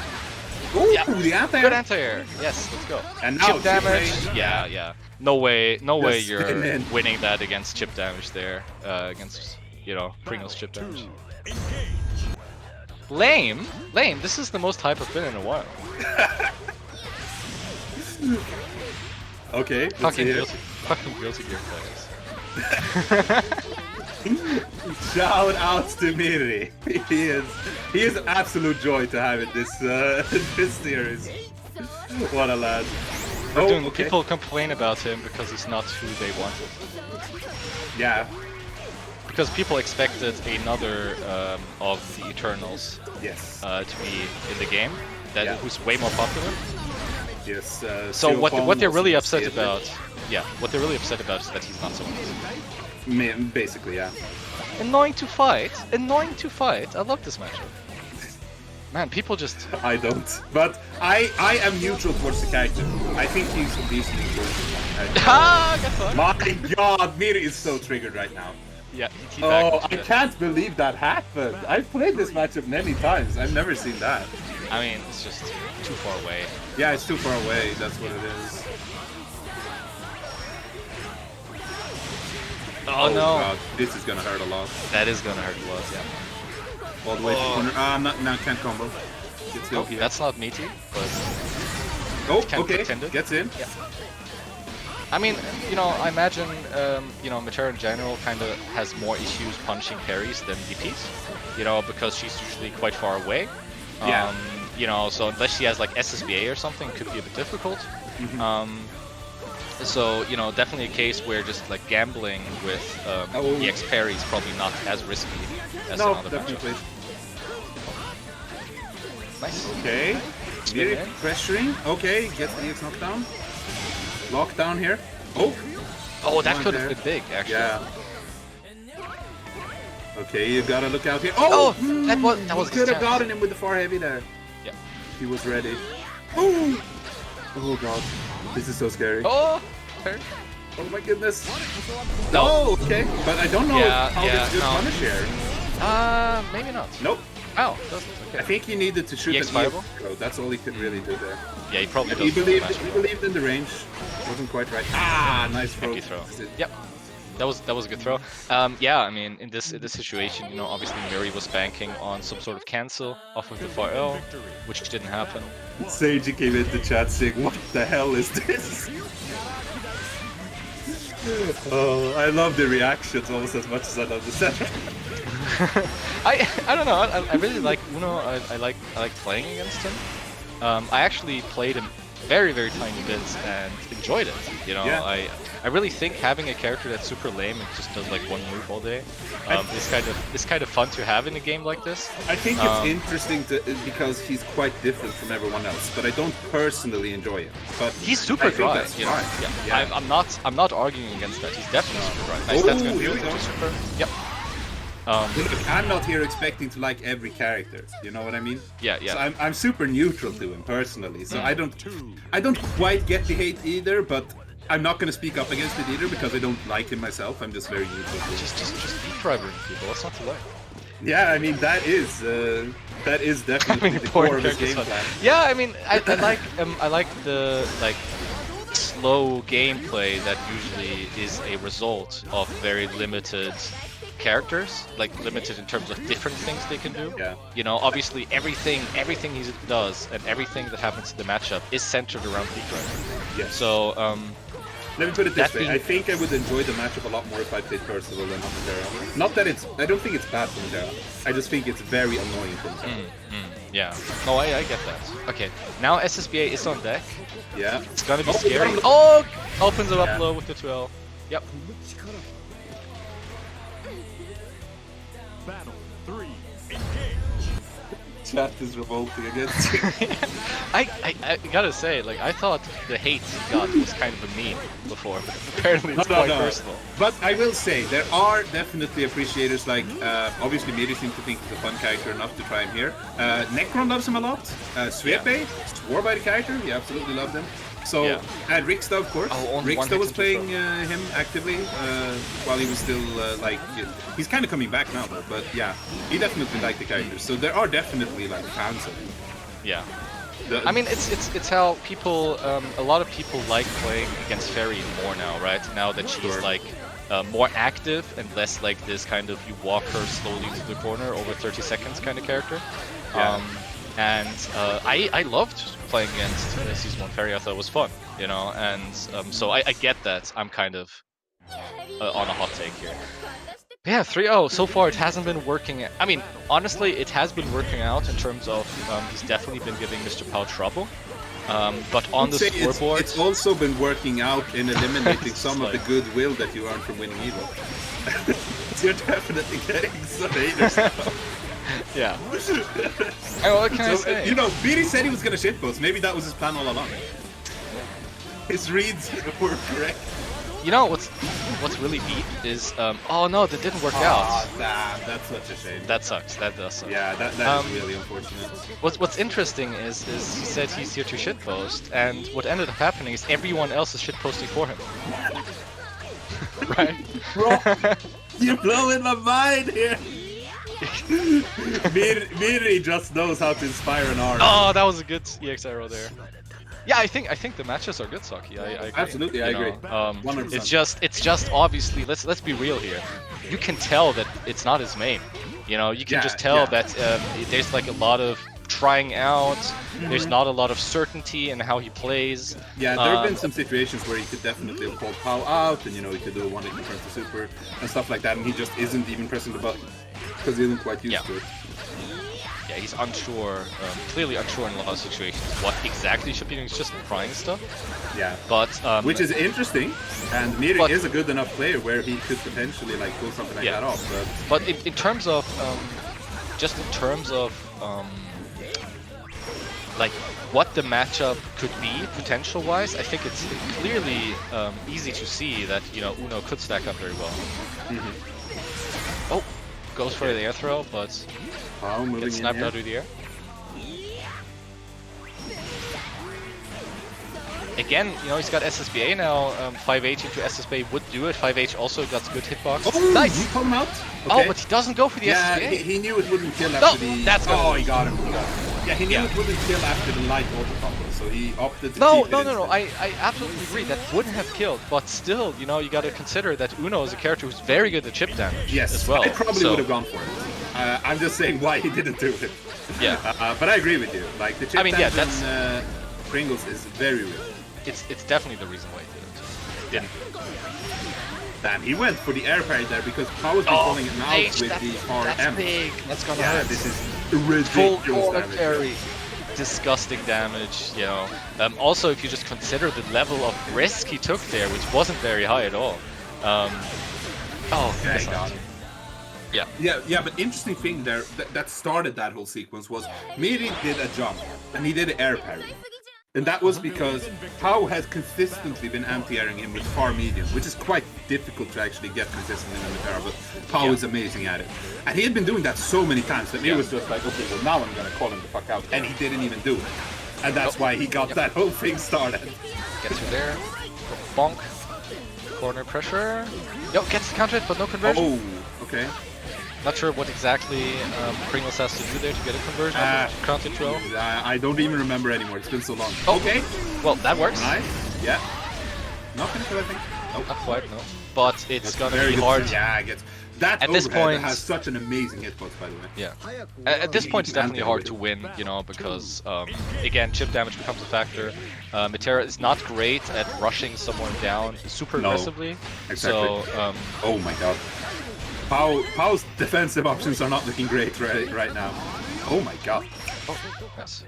Ooh, the anti-air. Good anti-air. Yes, let's go. And now chip damage. Yeah. No way you're winning that against chip damage there. Against, Pringles chip damage. Lame. This is the most hype I've been in a while. Okay. Fucking Guilty Gear players. Shout outs to Mirri. He is an absolute joy to have in this this series. What a lad. People complain about him because he's not who they wanted. Yeah. Because people expected another of the Eternals to be in the game, who's way more popular. Yes. So what they're really upset about, what they're really upset about is that he's not someone else. Basically, yeah. Annoying to fight. I love this matchup. Man, people just... I don't. But I am neutral towards the character. I think he's obviously good. My god, Mirri is so triggered right now. Yeah, I can't believe that happened. I've played this matchup many times. I've never seen that. I mean, it's just too far away. Yeah, it's too far away. That's what it is. Oh no! God, this is gonna hurt a lot. That is gonna hurt a lot, yeah. All the way to the corner. No, can't combo. It's still here. That's not meaty, but... Okay, gets in. Yeah. I mean, you know, I imagine, you know, Metera in general kind of has more issues punching parries than DPs, you know, because she's usually quite far away. Yeah. You know, so unless she has like SSBA or something, it could be a bit difficult. So, you know, definitely a case where just like gambling with EX parry is probably not as risky as in other matchups. Nice. Okay. Mirri pressuring. Okay, gets the EX knockdown. Lockdown here. Oh, that could have been big, actually. Yeah. Okay, you gotta look out here. That was could have gotten him with the far heavy there. Yeah. He was ready. Oh god, this is so scary. Oh my goodness. No. Okay, but I don't know how this is punish here. Maybe not. Nope. Oh, doesn't. Okay. I think he needed to shoot EX an fireball? EX. That's all he could really do there. Yeah, he probably does. He believed in the range. Wasn't quite right. Nice throw. Yep. That was a good throw. Yeah, I mean, in this situation, you know, obviously Mirri was banking on some sort of cancel off of the far L, which didn't happen. Seiji came into chat saying, "What the hell is this?" Oh, I love the reactions almost as much as I love the setup. I don't know. I really like Uno. I like playing against him. I actually played him very tiny bits and enjoyed it. You know, I really think having a character that's super lame and just does like one move all day is kind of fun to have in a game like this. I think it's interesting because he's quite different from everyone else, but I don't personally enjoy it. But he's super dry. That's you know? Yeah. I'm not arguing against that. He's definitely super dry. Nice, that's gonna be super. Yep. Look, I'm not here expecting to like every character. You know what I mean? Yeah. So I'm super neutral to him personally. So I don't quite get the hate either, but I'm not going to speak up against it either because I don't like him myself. I'm just very neutral to him. Just be driving people. What's not to like? Yeah, I mean that is definitely the core of his game plan. Yeah, I mean I like the slow gameplay that usually is a result of very limited characters, like limited in terms of different things they can do. Yeah. You know, obviously everything he does and everything that happens in the matchup is centered around peak driving. Yeah. So let me put it this way, I think I would enjoy the matchup a lot more if I played Percival than Metera. Not that I don't think it's bad for Metera. I just think it's very annoying for Metera. Yeah. No, I get that. Okay, now SSBA is on deck. Yeah. It's gonna be scary. Oh! Opens it up low with the 2L. Yep. Battle 3, engage. Chat is revolting against you. I gotta say, like, I thought the hate he got was kind of a meme before, but apparently it's quite personal. But I will say, there are definitely appreciators, like, obviously Mirri seems to think he's a fun character enough to try him here. Necron loves him a lot. Svampen swore by the character, he absolutely loved him. So, and Rixta, of course. Rixta was playing him actively while he was still, he's kind of coming back now, though, but yeah, he definitely liked the character. So there are definitely, like, fans of him. Yeah. I mean, it's how people, a lot of people like playing against Fairy more now, right? Now that she's, like, more active and less like this kind of you walk her slowly to the corner over 30 seconds kind of character. Yeah. And I loved playing against Season 1 Fairy. I thought it was fun, you know, and so I get that. I'm kind of on a hot take here. Yeah, 3-0. So far, it hasn't been working. I mean, honestly, it has been working out in terms of he's definitely been giving MrPOW trouble. But on the scoreboard... It's also been working out in eliminating some of the goodwill that you earned from winning Evo. You're definitely getting some haters now. Yeah. What can I say? You know, Biri said he was gonna shitpost. Maybe that was his plan all along. His reads were correct. You know what's really beat is oh no, that didn't work out. Damn, that's such a shame. That sucks. That does suck. Yeah, that is really unfortunate. What's interesting is he said he's here to shitpost, and what ended up happening is everyone else is shitposting for him. Right? Bro, you're blowing my mind here. Mirri just knows how to inspire an arm. Oh, that was a good EX arrow there. Yeah, I think the matches are good, Saki. I agree. Absolutely, I agree. 100%. It's just obviously let's be real here. You can tell that it's not his main. You know, you can just tell that there's like a lot of trying out. There's not a lot of certainty in how he plays. Yeah, there have been some situations where he could definitely have called POW out, and he could do a 1-hit confirm to super and stuff like that, and he just isn't even pressing the button because he isn't quite used to it. Yeah, he's unsure, clearly unsure in a lot of situations what exactly he should be doing. He's just trying stuff. Yeah, but which is interesting, and Mirri is a good enough player where he could potentially like pull something like that off. But in terms of, just in terms of like what the matchup could be potential-wise, I think it's clearly easy to see that Uno could stack up very well. Oh, goes for the air throw, but gets snapped out of the air. Again, he's got SSBA now. 5H into SSBA would do it. 5H also got good hitbox. Oh, nice! He called him out? Okay. Oh, but he doesn't go for the SSBA. Yeah, he knew it wouldn't kill after the... That's good. Oh, he got him. Yeah, he knew it wouldn't kill after the light auto combo, so he opted to No, keep it I absolutely agree. That wouldn't have killed, but still, you got to consider that Uno is a character who's very good at chip damage as well. I probably would have gone for it. I'm just saying why he didn't do it. Yeah. But I agree with you. Like, the chip damage that's... in Pringles is very real. It's definitely the reason why he did it. Damn, he went for the air parry there because POW was calling him out with the RM. That's big. That's gonna hurt. This is ridiculous full corner parry. Disgusting damage, also, if you just consider the level of risk he took there, which wasn't very high at all. Yeah, but interesting thing there that started that whole sequence was Mirri did a jump and he did an air parry. And that was because POW has consistently been anti-airing him with far medium, which is quite difficult to actually get consistent in the Metera, but POW is amazing at it. And he had been doing that so many times that Mirri was just like, okay, well now I'm gonna call him the fuck out, and he didn't even do it. And that's why he got that whole thing started. Gets you there, bonk, corner pressure. Yo, gets the counter hit, but no conversion. Oh, okay. Not sure what exactly Pringles has to do there to get a conversion. Counter throw. I don't even remember anymore. It's been so long. Oh. Okay. Well, that works. Nice. Yeah. Nothing, I think. Nope. Not quite, no. But it's gonna be hard. Yeah, I get that. At this point, has such an amazing hitbox, by the way. Yeah. At this point, it's definitely hard to win, because again, chip damage becomes a factor. Metera is not great at rushing someone down super aggressively. Exactly. So. Oh my god. POW's defensive options are not looking great right now. Oh my god. Oh, yes.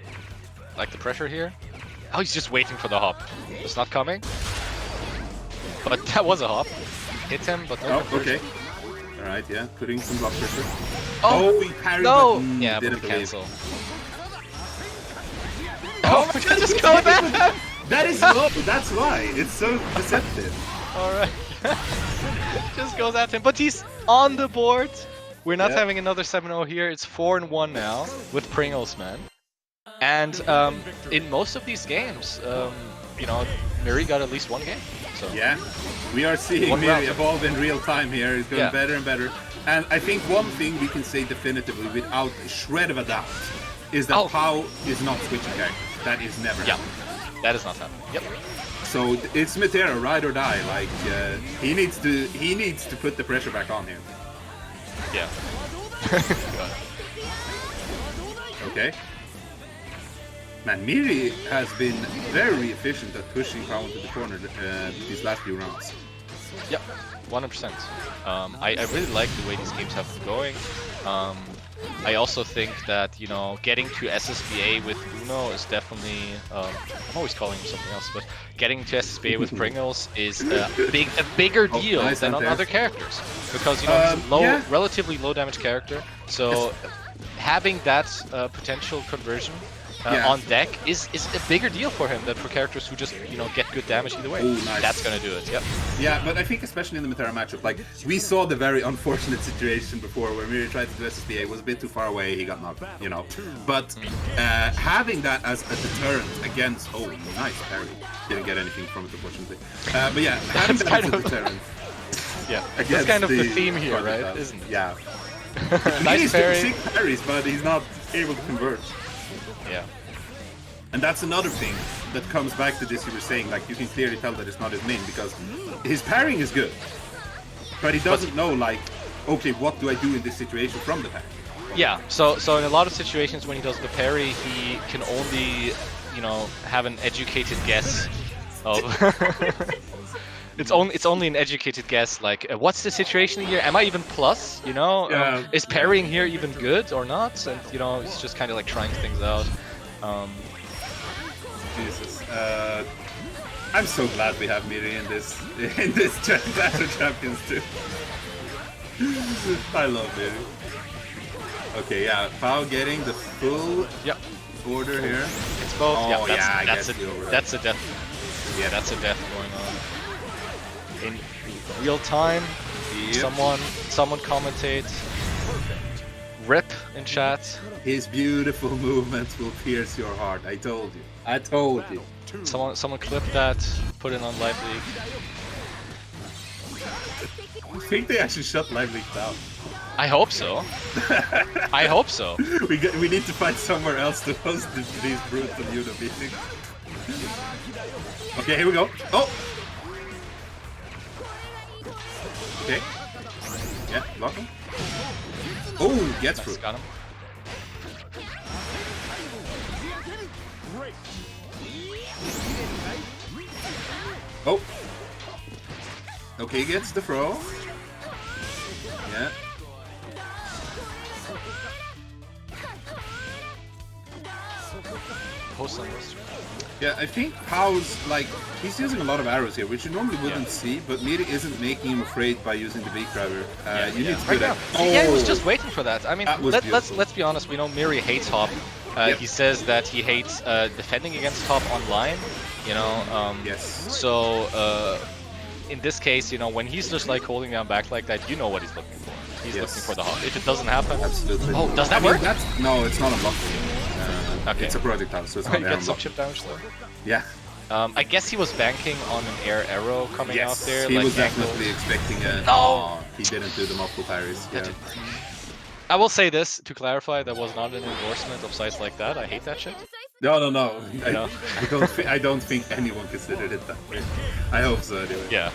Like the pressure here. Oh, he's just waiting for the hop. It's not coming. But that was a hop. Hit him, but no conversion. Okay. Alright, yeah. Putting some block pressure. Oh, he parried, no! But yeah, didn't but cancel. Oh my god, just go back! That is low, that's why. It's so deceptive. Alright. Just goes at him, but he's on the board. We're not having another 7-0 here. It's 4-1 now with Pringles, man. And in most of these games, Mirri got at least one game. So yeah, we are seeing Mirri evolve in real time here. He's going better and better. And I think one thing we can say definitively without a shred of a doubt is that POW is not switching characters. That is never happening. That is not happening. Yep. So it's Metera, ride or die. Like he needs to put the pressure back on him. Yeah. Okay. Man, Mirri has been very efficient at pushing POW into the corner these last few rounds. Yep, 100%. I really like the way these games have been going. I also think that, getting to SSBA with Uno is definitely, I'm always calling him something else, but getting to SSBA with Pringles is a bigger deal than on other characters. Because, he's a relatively low damage character, so having that potential conversion on deck is a bigger deal for him than for characters who just, get good damage either way. Ooh, nice. That's gonna do it, yep. Yeah, but I think especially in the Metera matchup, like, we saw the very unfortunate situation before where Mirri tried to do SSBA, was a bit too far away, he got knocked, But having that as a deterrent against, oh, nice parry. Didn't get anything from it, unfortunately. But yeah, having that as a deterrent. Yeah, that's kind of the theme here, right? Isn't it? Yeah. Nice parry. He's doing 6 parries, but he's not able to convert. Yeah. And that's another thing that comes back to this you were saying, like, you can clearly tell that it's not his main, because his parrying is good, but he doesn't know, like, okay, what do I do in this situation from the parry? Yeah, so in a lot of situations when he does the parry, he can only, you know, have an educated guess of... it's only an educated guess, like, what's the situation here? Am I even plus, you know? Is parrying here even good or not? And, you know, he's just kind of like trying things out. Jesus. I'm so glad we have Mirri in this Clash of Champions too. I love Mirri. Okay, yeah, POW getting the full order here. It's both. Oh, yeah, that's a death. Yeah, that's a death going on. In real time, someone commentate. Rip in chat. His beautiful movements will pierce your heart. I told you. I told you. Someone clip that, put it on Live League. I think they actually shut Live League down. I hope so. I hope so. We need to find somewhere else to host these brutal Uno meetings. Okay, here we go. Oh! Okay. Yeah, block him. Oh, gets through. Got him. Oh. Okay, gets the throw. Yeah. Post on this. Yeah, I think POW's, like, he's using a lot of arrows here, which you normally wouldn't see, but Mirri isn't making him afraid by using the big grabber. You need to do that. Oh. Yeah, he was just waiting for that. I mean, let's be honest, we know Mirri hates hop. He says that he hates defending against hop online, you know. So, in this case, you know, when he's just like holding down back like that, you know what he's looking for. He's looking for the hop. If it doesn't happen... Absolutely. Oh, does that work? No, it's not unlocked. Okay. It's a projectile, so it's not Get some chip damage though. Yeah. I guess he was banking on an air arrow coming out there. He like was definitely expecting a... No! He didn't do the multiple parries. Yeah. I will say this, to clarify, that was not an endorsement of sites like that. I hate that shit. No. I don't think anyone considered it that way. I hope so anyway. Yeah.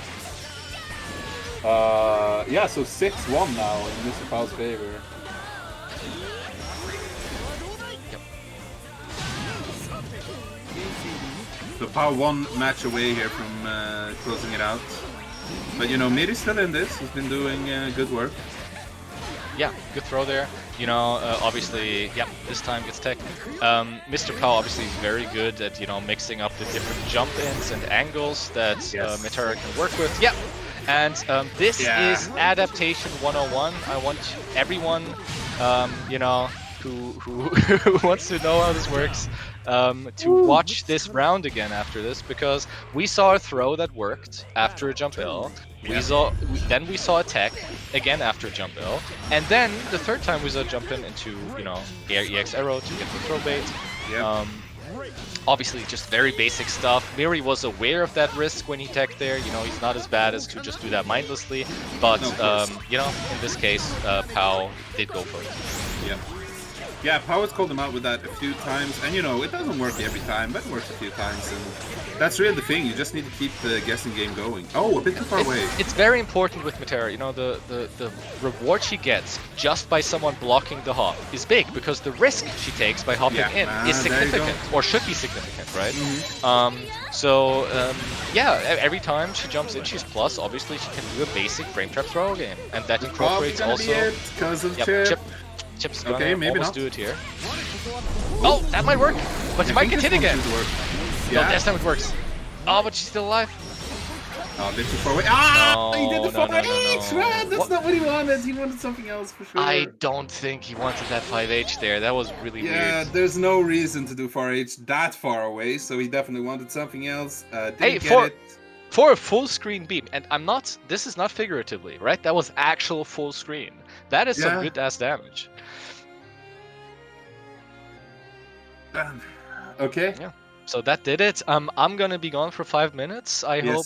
Yeah, so 6-1 now in MrPOW's favor. So POW one match away here from closing it out. But you know, Mirri's still in this. He's been doing good work. Yeah, good throw there. You know, obviously, yeah, this time gets tech. MrPOW obviously is very good at, you know, mixing up the different jump-ins and angles that Metera can work with. Yeah, and this is adaptation 101. I want everyone, you know, who wants to know how this works, to watch this round again after this, because we saw a throw that worked after a jump L. Then we saw a tech again after a jump L, and then the third time we saw jump in into, you know, air EX arrow to get the throw bait. Obviously just very basic stuff. Mirri was aware of that risk when he teched there. You know, he's not as bad as to just do that mindlessly, but you know, in this case, POW did go for it. Yeah, POW has called him out with that a few times, and you know, it doesn't work every time, but it works a few times, and that's really the thing. You just need to keep the guessing game going. Oh, a bit too far away. It's very important with Metera. You know, the reward she gets just by someone blocking the hop is big, because the risk she takes by hopping in is significant, or should be significant, right? Yeah, every time she jumps in, she's plus. Obviously, she can do a basic frame trap throw game, and that incorporates also. Because of Chip's gonna almost do it here. Oh, that might work, but he might get hit again. No, this time it works. Oh, but she's still alive. Oh, a bit too far away. Ah! He did the 5H! Man, that's not what he wanted. He wanted something else for sure. I don't think he wanted that 5H there. That was really weird. Yeah, there's no reason to do 4H that far away, so he definitely wanted something else. Didn't get it. For a full screen beam, and this is not figuratively, right? That was actual full screen. That is some good ass damage. Okay. Yeah. So that did it. I'm gonna be gone for 5 minutes. I hope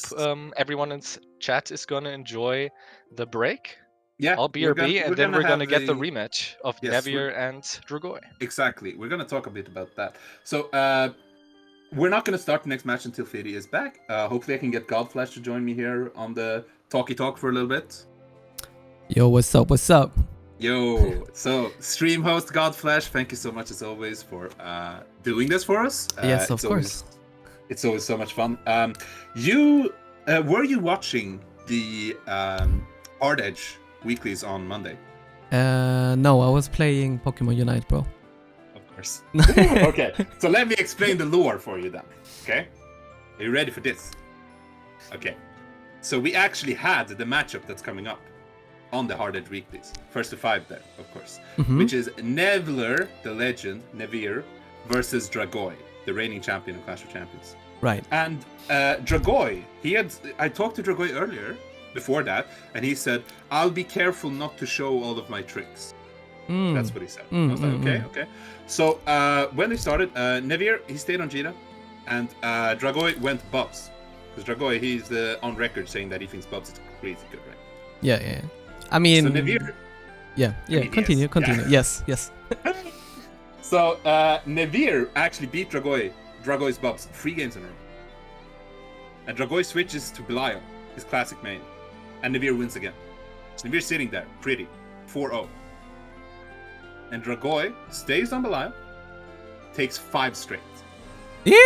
everyone in chat is gonna enjoy the break. Yeah. I'll BRB, and then we're gonna get the rematch of Nevir and Dragoi. Exactly. We're gonna talk a bit about that. So we're not gonna start the next match until Fiti is back. Hopefully I can get Godflash to join me here on the talkie talk for a little bit. Yo, what's up? What's up? Yo, so stream host Godflesh, thank you so much as always for doing this for us. Yes, of course. It's always so much fun. You were you watching the Hard Edge weeklies on Monday? No, I was playing Pokemon Unite, bro. Of course. Okay, so let me explain the lore for you then. Okay, are you ready for this? Okay, so we actually had the matchup that's coming up on the Hard Edge weeklies. First to 5 there, of course. Which is Nevir, the legend, Nevir, versus Dragoi, the reigning champion of Clash of Champions. Right. And Dragoi, I talked to Dragoi earlier, before that, and he said, I'll be careful not to show all of my tricks. That's what he said. I was like, okay. So when they started, Nevir, he stayed on Djeeta, and Dragoi went Bubs. Because Dragoi, he's on record saying that he thinks Bubs is crazy good, right? Yeah. I mean, so Nevir. Yeah. Continue. Yeah. Yes. So Nevir actually beat Dragoi's Bubs 3 games in a row. And Dragoi switches to Belial, his classic main. And Nevir wins again. So Nevir's sitting there, pretty, 4-0. And Dragoi stays on Belial, takes 5 straight. Yeah.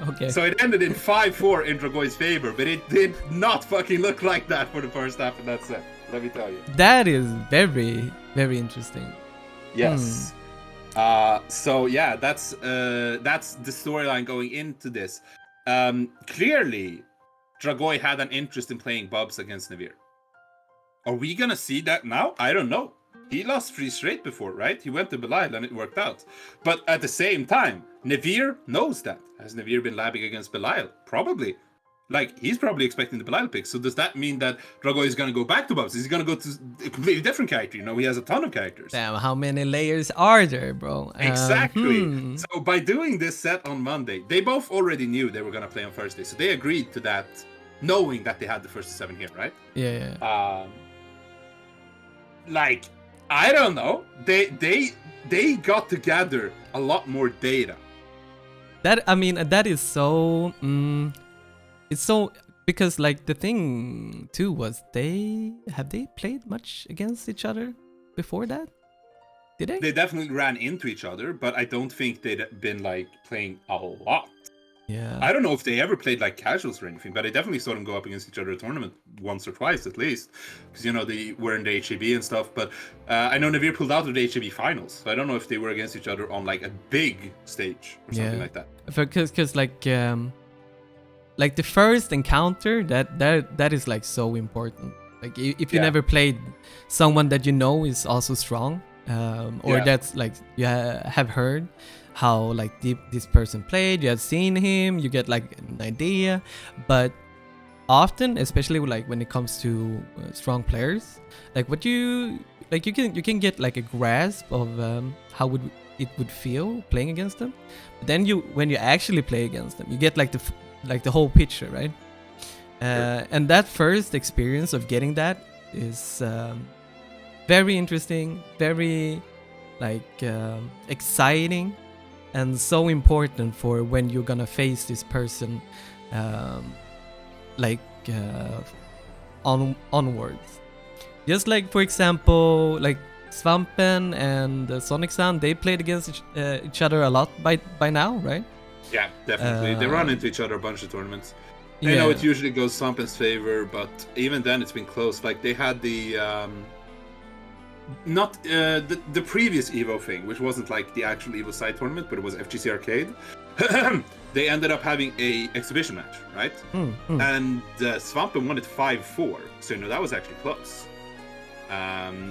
Okay. So it ended in 5-4 in Dragoi's favor, but it did not fucking look like that for the first half of that set. Let me tell you. That is very, very interesting. Yes. So yeah, that's the storyline going into this. Clearly, Dragoi had an interest in playing Bubs against Nevir. Are we gonna see that now? I don't know. He lost 3 straight before, right? He went to Belial and it worked out. But at the same time, Nevir knows that. Has Nevir been labbing against Belial? Probably. Like, he's probably expecting the Belial pick. So does that mean that Dragoi is going to go back to Bubs? Is he going to go to a completely different character? You know, he has a ton of characters. Damn, how many layers are there, bro? Exactly. So by doing this set on Monday, they both already knew they were going to play on Thursday. So they agreed to that, knowing that they had the first 7 here, right? Yeah. Like, I don't know. They got to gather a lot more data. That is so... it's so... Because, like, the thing, too, was have they played much against each other before that? Did they? They definitely ran into each other, but I don't think they'd been, like, playing a lot. Yeah. I don't know if they ever played, like, casuals or anything, but I definitely saw them go up against each other at a tournament once or twice, at least. Because, you know, they were in the HAB and stuff, but I know Nevir pulled out of the HAB finals, so I don't know if they were against each other on, like, a big stage or something like that. Because like the first encounter, that is, like, so important. Like, if you never played someone that you know is also strong, or that's, like, you have heard how, like, deep this person played, you have seen him, you get, like, an idea. But often, especially, like, when it comes to strong players, like, what you can get, like, a grasp of how it would feel playing against them. But then when you actually play against them, you get, like, the whole picture, right? And that first experience of getting that is very interesting, very, like, exciting, and so important for when you're gonna face this person, onwards. Just like, for example, like Svampen and Sonic-san, they played against each other a lot by now, right? Yeah, definitely. They run into each other a bunch of tournaments. I know it usually goes Svampen's favor, but even then it's been close. Like, they had the the previous Evo thing, which wasn't like the actual Evo side tournament, but it was FGC Arcade. They ended up having a exhibition match, right? And Svampen won it 5-4, so, you know, that was actually close.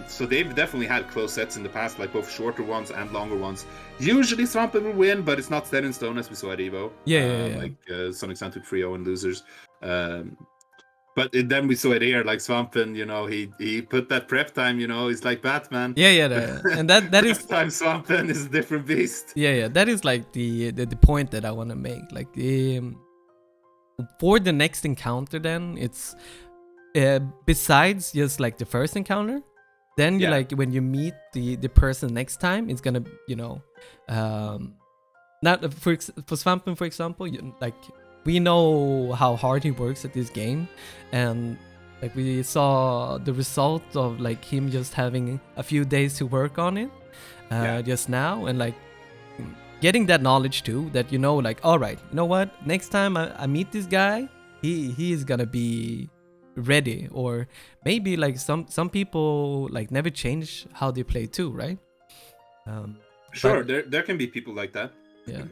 So they've definitely had close sets in the past, like both shorter ones and longer ones. Usually Svampen will win, but it's not set in stone, as we saw at Evo. Like Sonic-san took 3-0 in losers. But then we saw it here, like Svampen, you know, he put that prep time, you know, he's like Batman. And that is time Svampen is a different beast. That is, like, the point that I want to make. Like, for the next encounter, then it's besides just, like, the first encounter, then you like, when you meet the person next time, it's gonna, you know, not for Svampen, for example, like, we know how hard he works at this game, and Like we saw the result of like him just having a few days to work on it just now, and like getting that knowledge too, that like, all right, you know what, next time I meet this guy, he is gonna be ready. Or maybe like some people like never change how they play too, right? Sure, there can be people like that. Yeah.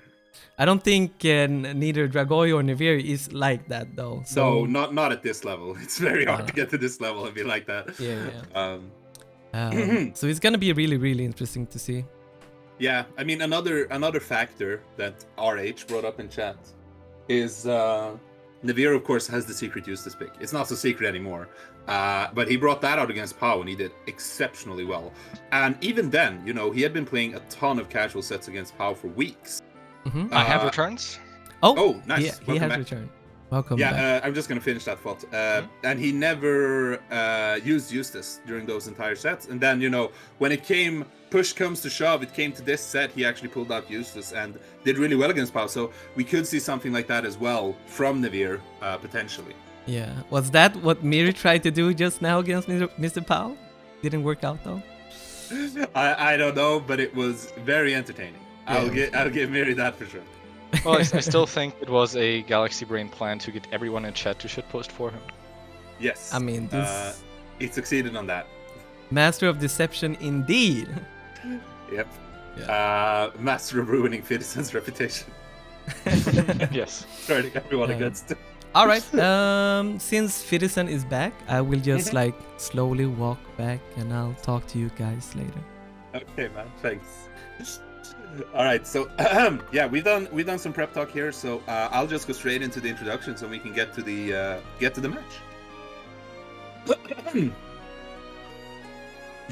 I don't think neither Dragoi or Nevir is like that though. So no, not at this level. It's very hard to get to this level and be like that. So it's gonna be really, really interesting to see. Yeah, I mean, another factor that RH brought up in chat is Nevir, of course, has the secret Eustace pick. It's not so secret anymore, but he brought that out against POW and he did exceptionally well. And even then, he had been playing a ton of casual sets against POW for weeks. I have returns. Oh, nice. He has returned. Welcome back. I'm just going to finish that thought. And he never used Eustace during those entire sets. And then, when push comes to shove, it came to this set, he actually pulled out Eustace and did really well against POW. So we could see something like that as well from Nevir, potentially. Yeah. Was that what Mirri tried to do just now against MrPOW? Didn't work out, though? I don't know, but it was very entertaining. I'll give Mirri that for sure. Well, I still think it was a Galaxy Brain plan to get everyone in chat to shitpost for him. Yes. I mean, this... it succeeded on that. Master of deception indeed. Yep. Yeah. Master of ruining Fitizen's reputation. Yes. Starting everyone against. All right. Since Fitizen is back, I will just like slowly walk back, and I'll talk to you guys later. Okay, man. Thanks. All right. So we've done some prep talk here. So I'll just go straight into the introduction, so we can get to the match.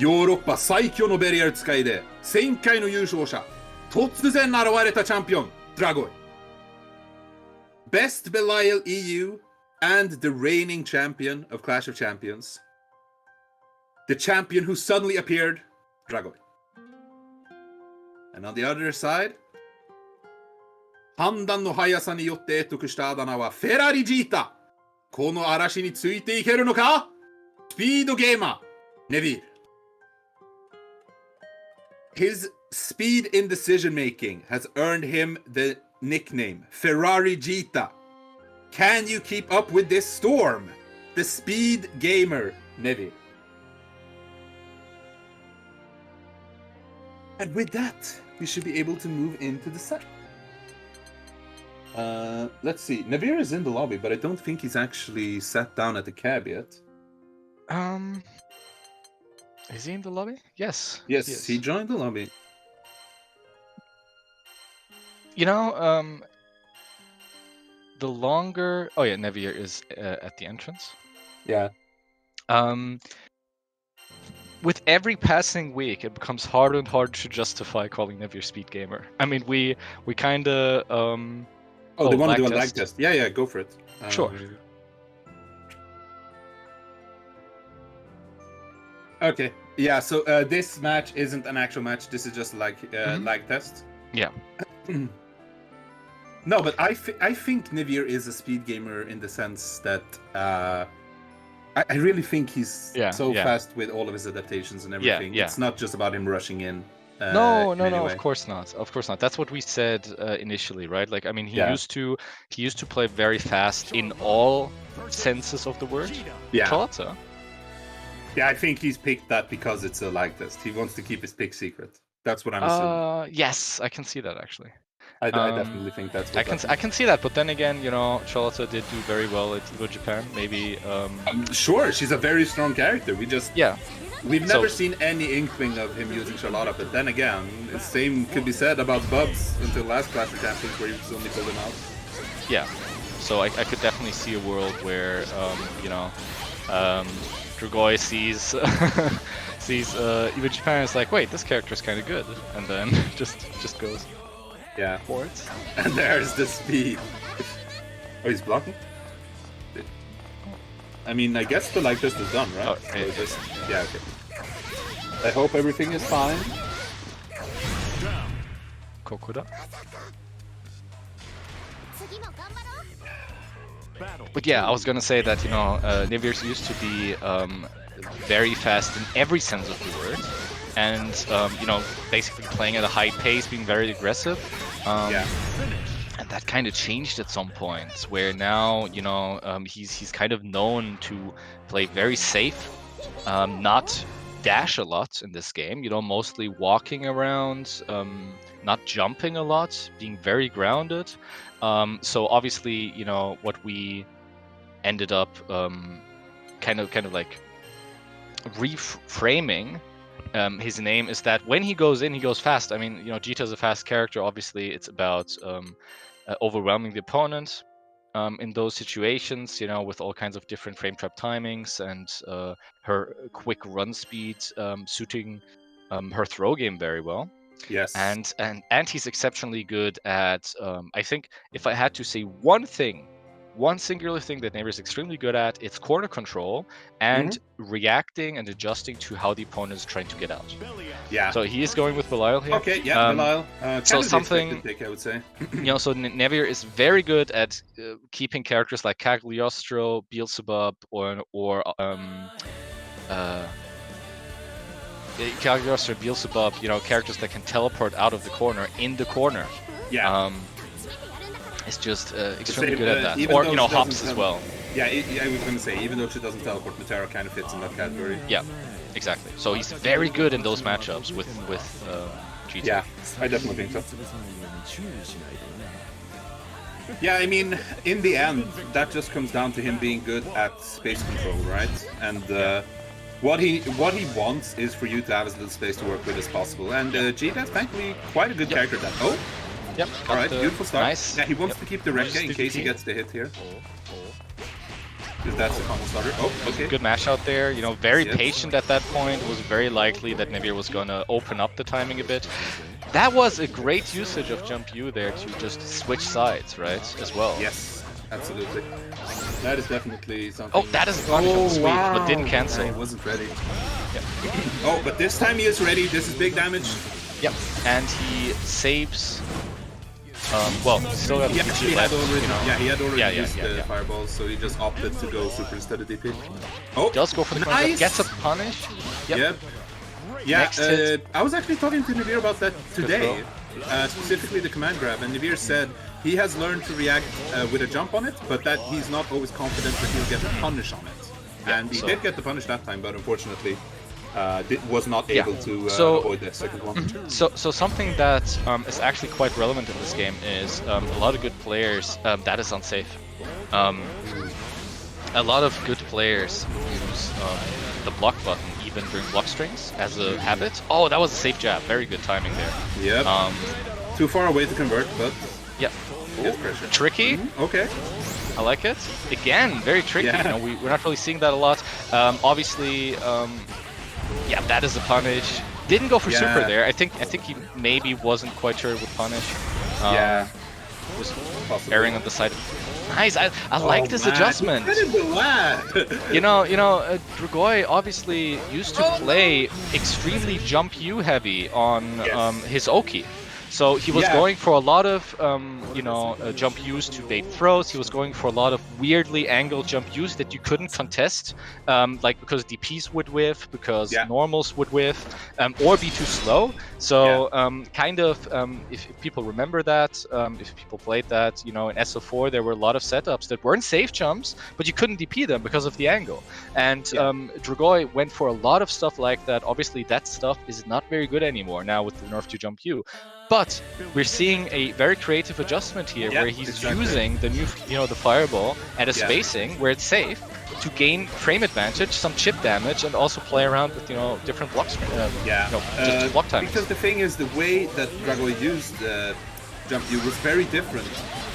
ヨーロッパ最強のベリアル使いで1000回の優勝者、突然現れたチャンピオン、Dragoi. Best Belial EU and the reigning champion of Clash of Champions. The champion who suddenly appeared, Dragoi. And on the other side, 判断の速さによって得得したあだ名はフェラリジータ。この嵐についていけるのか？スピードゲーマー、Nevir. His speed in decision making has earned him the nickname Ferrari Djeeta. Can you keep up with this storm? The speed gamer, Nevir. And with that, we should be able to move into the set. Let's see. Nevir is in the lobby, but I don't think he's actually sat down at the cab yet. Is he in the lobby? Yes. Yes, he joined the lobby. The longer... Oh yeah, Nevir is at the entrance. Yeah. With every passing week, it becomes harder and harder to justify calling Nevir Speed Gamer. I mean, we kind of... they want to do a lag test. Yeah, go for it. Sure. Okay. Yeah, so this match isn't an actual match. This is just like lag test. Yeah. No, but I think Nevir is a speed gamer in the sense that I really think he's so fast with all of his adaptations and everything. Yeah. It's not just about him rushing in. No, of course not. Of course not. That's what we said initially, right? Like, I mean, he used to play very fast in all senses of the word. Yeah. Chalata. Yeah, I think he's picked that because it's a lag test. He wants to keep his pick secret. That's what I'm assuming. Yes, I can see that actually. I definitely think that's what I can see that, but then again, Charlotte did do very well at Evo Japan. Maybe. Sure, she's a very strong character. We've never seen any inkling of him using Charlotte, but then again, the same could be said about Bubs until last Clash of Champions, where he was only pulled him out. Yeah, so I could definitely see a world where Dragoi sees Evo Japan is like, wait, this character is kind of good, and then just goes. Yeah. For it. And there's the speed. Oh, he's blocking? I mean, I guess the lag test is done, right? Oh, yeah, okay. I hope everything is fine. Kokuda. But yeah, I was gonna say that, you know, Nevir's used to be very fast in every sense of the word, and you know, basically playing at a high pace, being very aggressive. And that kind of changed at some point, where now, you know, he's kind of known to play very safe, not dash a lot in this game, you know, mostly walking around, not jumping a lot, being very grounded. So obviously, you know, what we ended up kind of like reframing his name is that when he goes in, he goes fast. I mean, you know, Djeeta is a fast character. Obviously, it's about overwhelming the opponent in those situations, you know, with all kinds of different frame trap timings and her quick run speed suiting her throw game very well. Yes. And he's exceptionally good at, I think if I had to say one singular thing that Nevir is extremely good at, it's corner control and reacting and adjusting to how the opponent is trying to get out. Yeah. So he is going with Belial here. Okay, yeah, Belial. So something, pick, I would say. You know, so Nevir is very good at keeping characters like Cagliostro, Beelzebub, or Cagliostro, Beelzebub, you know, characters that can teleport out of the corner in the corner. Yeah. It's just extremely good at that. Or, you know, hops as well. Yeah, I was going to say, even though she doesn't teleport, Metera kind of fits in that category. Yeah, exactly. So he's very good in those matchups with Djeeta. Yeah, I definitely think so. Yeah, I mean, in the end, that just comes down to him being good at space control, right? And what he wants is for you to have as little space to work with as possible. And Djeeta is thankfully quite a good character at that. Oh! Yep. All right, beautiful start. Nice. Yeah, he wants to keep the Rekka in case he gets the hit here. Because that's a common starter. Oh, okay. Good mash out there. You know, very patient at that point. It was very likely that Nevir was going to open up the timing a bit. That was a great usage of Jump U there to just switch sides, right? As well. Yes, absolutely. That is definitely something. Oh, that is a punish on the sweep, but didn't cancel. He wasn't ready. Yep. Oh, but this time he is ready. This is big damage. Yep, and he saves. Well, still got the DP left, you know. Yeah, he had already used the fireballs, so he just opted to go super instead of DP. Oh, does go for the nice. Gets a punish. Yep. Yeah, I was actually talking to Nevir about that today, specifically the command grab, and Nevir said he has learned to react with a jump on it, but that he's not always confident that he'll get the punish on it. And he did get the punish that time, but unfortunately was not able to avoid the second one. So something that is actually quite relevant in this game is a lot of good players, that is unsafe. A lot of good players use the block button even during block strings as a habit. Oh, that was a safe jab. Very good timing there. Yep. Too far away to convert, but yep. Pressure. Tricky. Okay. I like it. Again, very tricky. You know, we're not really seeing that a lot. Obviously, yeah, that is a punish. Didn't go for super there. I think he maybe wasn't quite sure it would punish. Was erring on the side. Nice. I like this adjustment. You know, Dragoi obviously used to play extremely jump U heavy on his Oki. So he was going for a lot of, you know, jump U's to bait throws. He was going for a lot of weirdly angled jump U's that you couldn't contest, like because DPs would whiff, because normals would whiff, or be too slow. So kind of, if people remember that, if people played that, you know, in SO4 there were a lot of setups that weren't safe jumps, but you couldn't DP them because of the angle. And Dragoi went for a lot of stuff like that. Obviously that stuff is not very good anymore now with the nerf to jump U. But we're seeing a very creative adjustment here, where he's using the new, you know, the fireball at a spacing where it's safe to gain frame advantage, some chip damage, and also play around with, you know, different blocks. You know, just block time. Because the thing is, the way that Dragoi used jump U was very different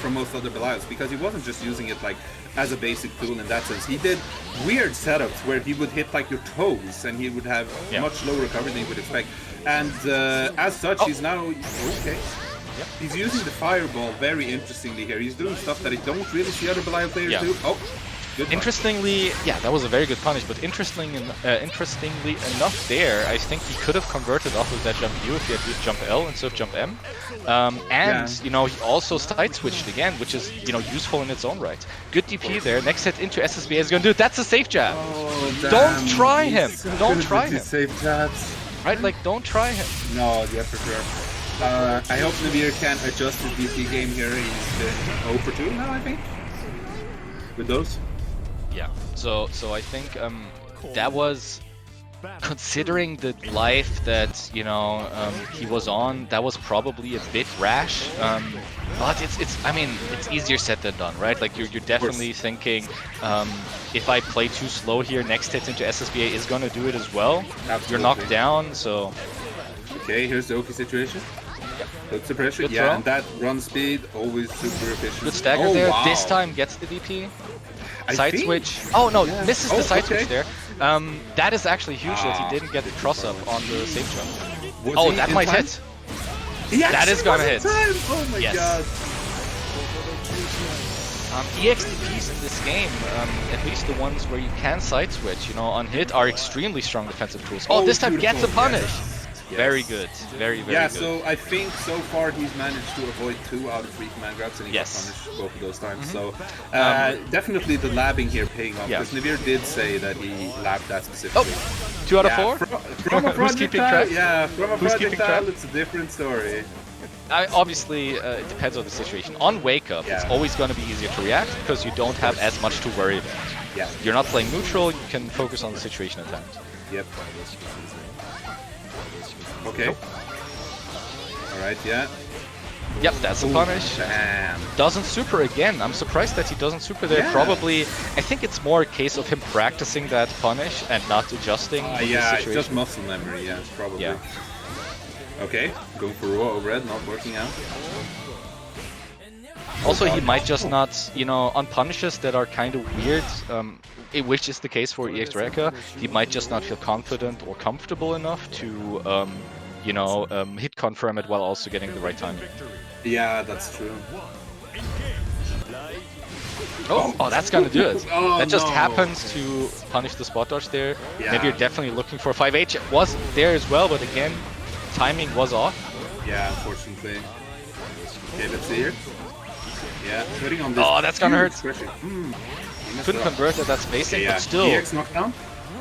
from most other Belials, because he wasn't just using it like as a basic tool in that sense. He did weird setups where he would hit like your toes, and he would have much lower recovery than you would expect. And as such, he's now he's using the fireball very interestingly here. He's doing stuff that I don't really see other Belial players do. Oh, Interestingly, yeah, that was a very good punish, but interestingly enough there, I think he could have converted off of that jump U if he had used jump L instead of jump M. You know, he also side switched again, which is, you know, useful in its own right. Good DP there. Next hit into SSBA is going to do it. That's a safe jab. Oh, don't try him. Don't try him. Safe jabs. Right, like, don't try him. No, yeah, for sure. I hope Nevir can adjust his DP game here. He's 0 for 2 now, I think, with those. Yeah, so I think that was, considering the life that, you know, he was on, that was probably a bit rash. But I mean, it's easier said than done, right? Like you're definitely thinking, if I play too slow here, next hit into SSBA is gonna do it as well. Absolutely. You're knocked down, so. Okay, here's the Oki situation. Puts the pressure, Good yeah, throw. And that run speed, always super efficient. Good stagger there. Wow. This time gets the DP. Side switch. Oh no, misses the side switch there. That is actually huge that he didn't get the cross up on the safe jump. Oh, that might hit. Yes, that is gonna hit. Oh my god. EXDPs in this game, at least the ones where you can side switch, you know, on hit, are extremely strong defensive tools. Oh, this time gets a punish. Yes. Very good. Very good. Yeah, so I think so far he's managed to avoid 2 out of 3 command grabs and he got punished both of those times. So definitely the labbing here paying off, because Nevir did say that he labbed that specifically. Oh, 2 out of 4? From a projectile, yeah, from a projectile, it's a different story. Obviously, it depends on the situation. On Wake Up, it's always going to be easier to react because you don't have as much to worry about. Yeah. You're not playing neutral, you can focus on the situation at hand. Yep. Okay. Alright, yeah. Yep, that's a punish. Damn. Doesn't super again. I'm surprised that he doesn't super there. Probably, I think it's more a case of him practicing that punish and not adjusting the situation. It's just muscle memory, yeah, probably. Yeah. Okay, going for raw overhead, not working out. Also, he might just not, you know, on punishes that are kind of weird, which is the case for EX Reka, he might just not feel confident or comfortable enough to, you know, hit confirm it while also getting the right timing. Yeah, that's true. Oh, that's gonna do it. That just happens to punish the spot dodge there. Maybe you're definitely looking for 5H. It was there as well, but again, timing was off. Yeah, unfortunately. Okay, let's see here. Yeah, putting on this. Oh, that's gonna hurt. Couldn't convert at that spacing, but still. EX knockdown.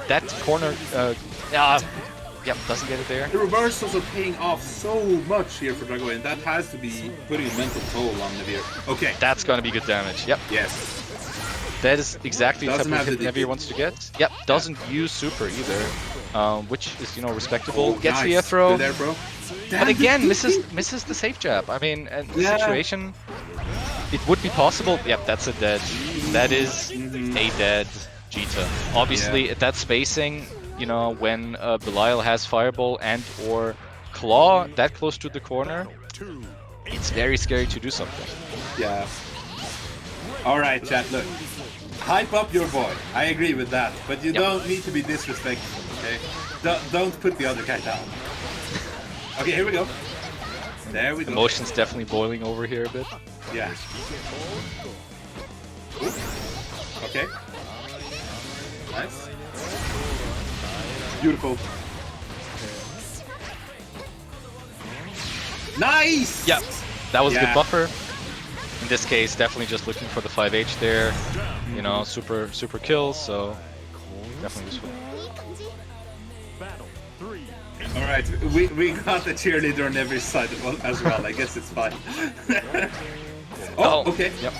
That corner, yep, doesn't get it there. The reversals are paying off so much here for Dragoi, and that has to be putting a mental toll on Nevir. Okay. That's gonna be good damage. Yep. Yes. That is exactly the type of hit Nevir wants to get. Yep, doesn't use super either, which is, you know, respectable. Gets the air throw. Good there, bro. But again, misses the safe jab. I mean, in the situation, it would be possible. Yep, that's a dead. That is a dead Djeeta. Obviously, at that spacing, you know, when Belial has Fireball and or Claw that close to the corner, it's very scary to do something. Yeah. Alright, chat, look. Hype up your boy. I agree with that. But you don't need to be disrespectful, okay? Don't put the other guy down. Okay, here we go. There we go. Emotions definitely boiling over here a bit. Yeah. Ooh. Okay. Nice. Beautiful. Nice! Yep, that was a good buffer. In this case, definitely just looking for the 5H there. You know, super kills, so definitely useful. Alright, we got the cheerleader on every side as well. I guess it's fine. Okay. Yep.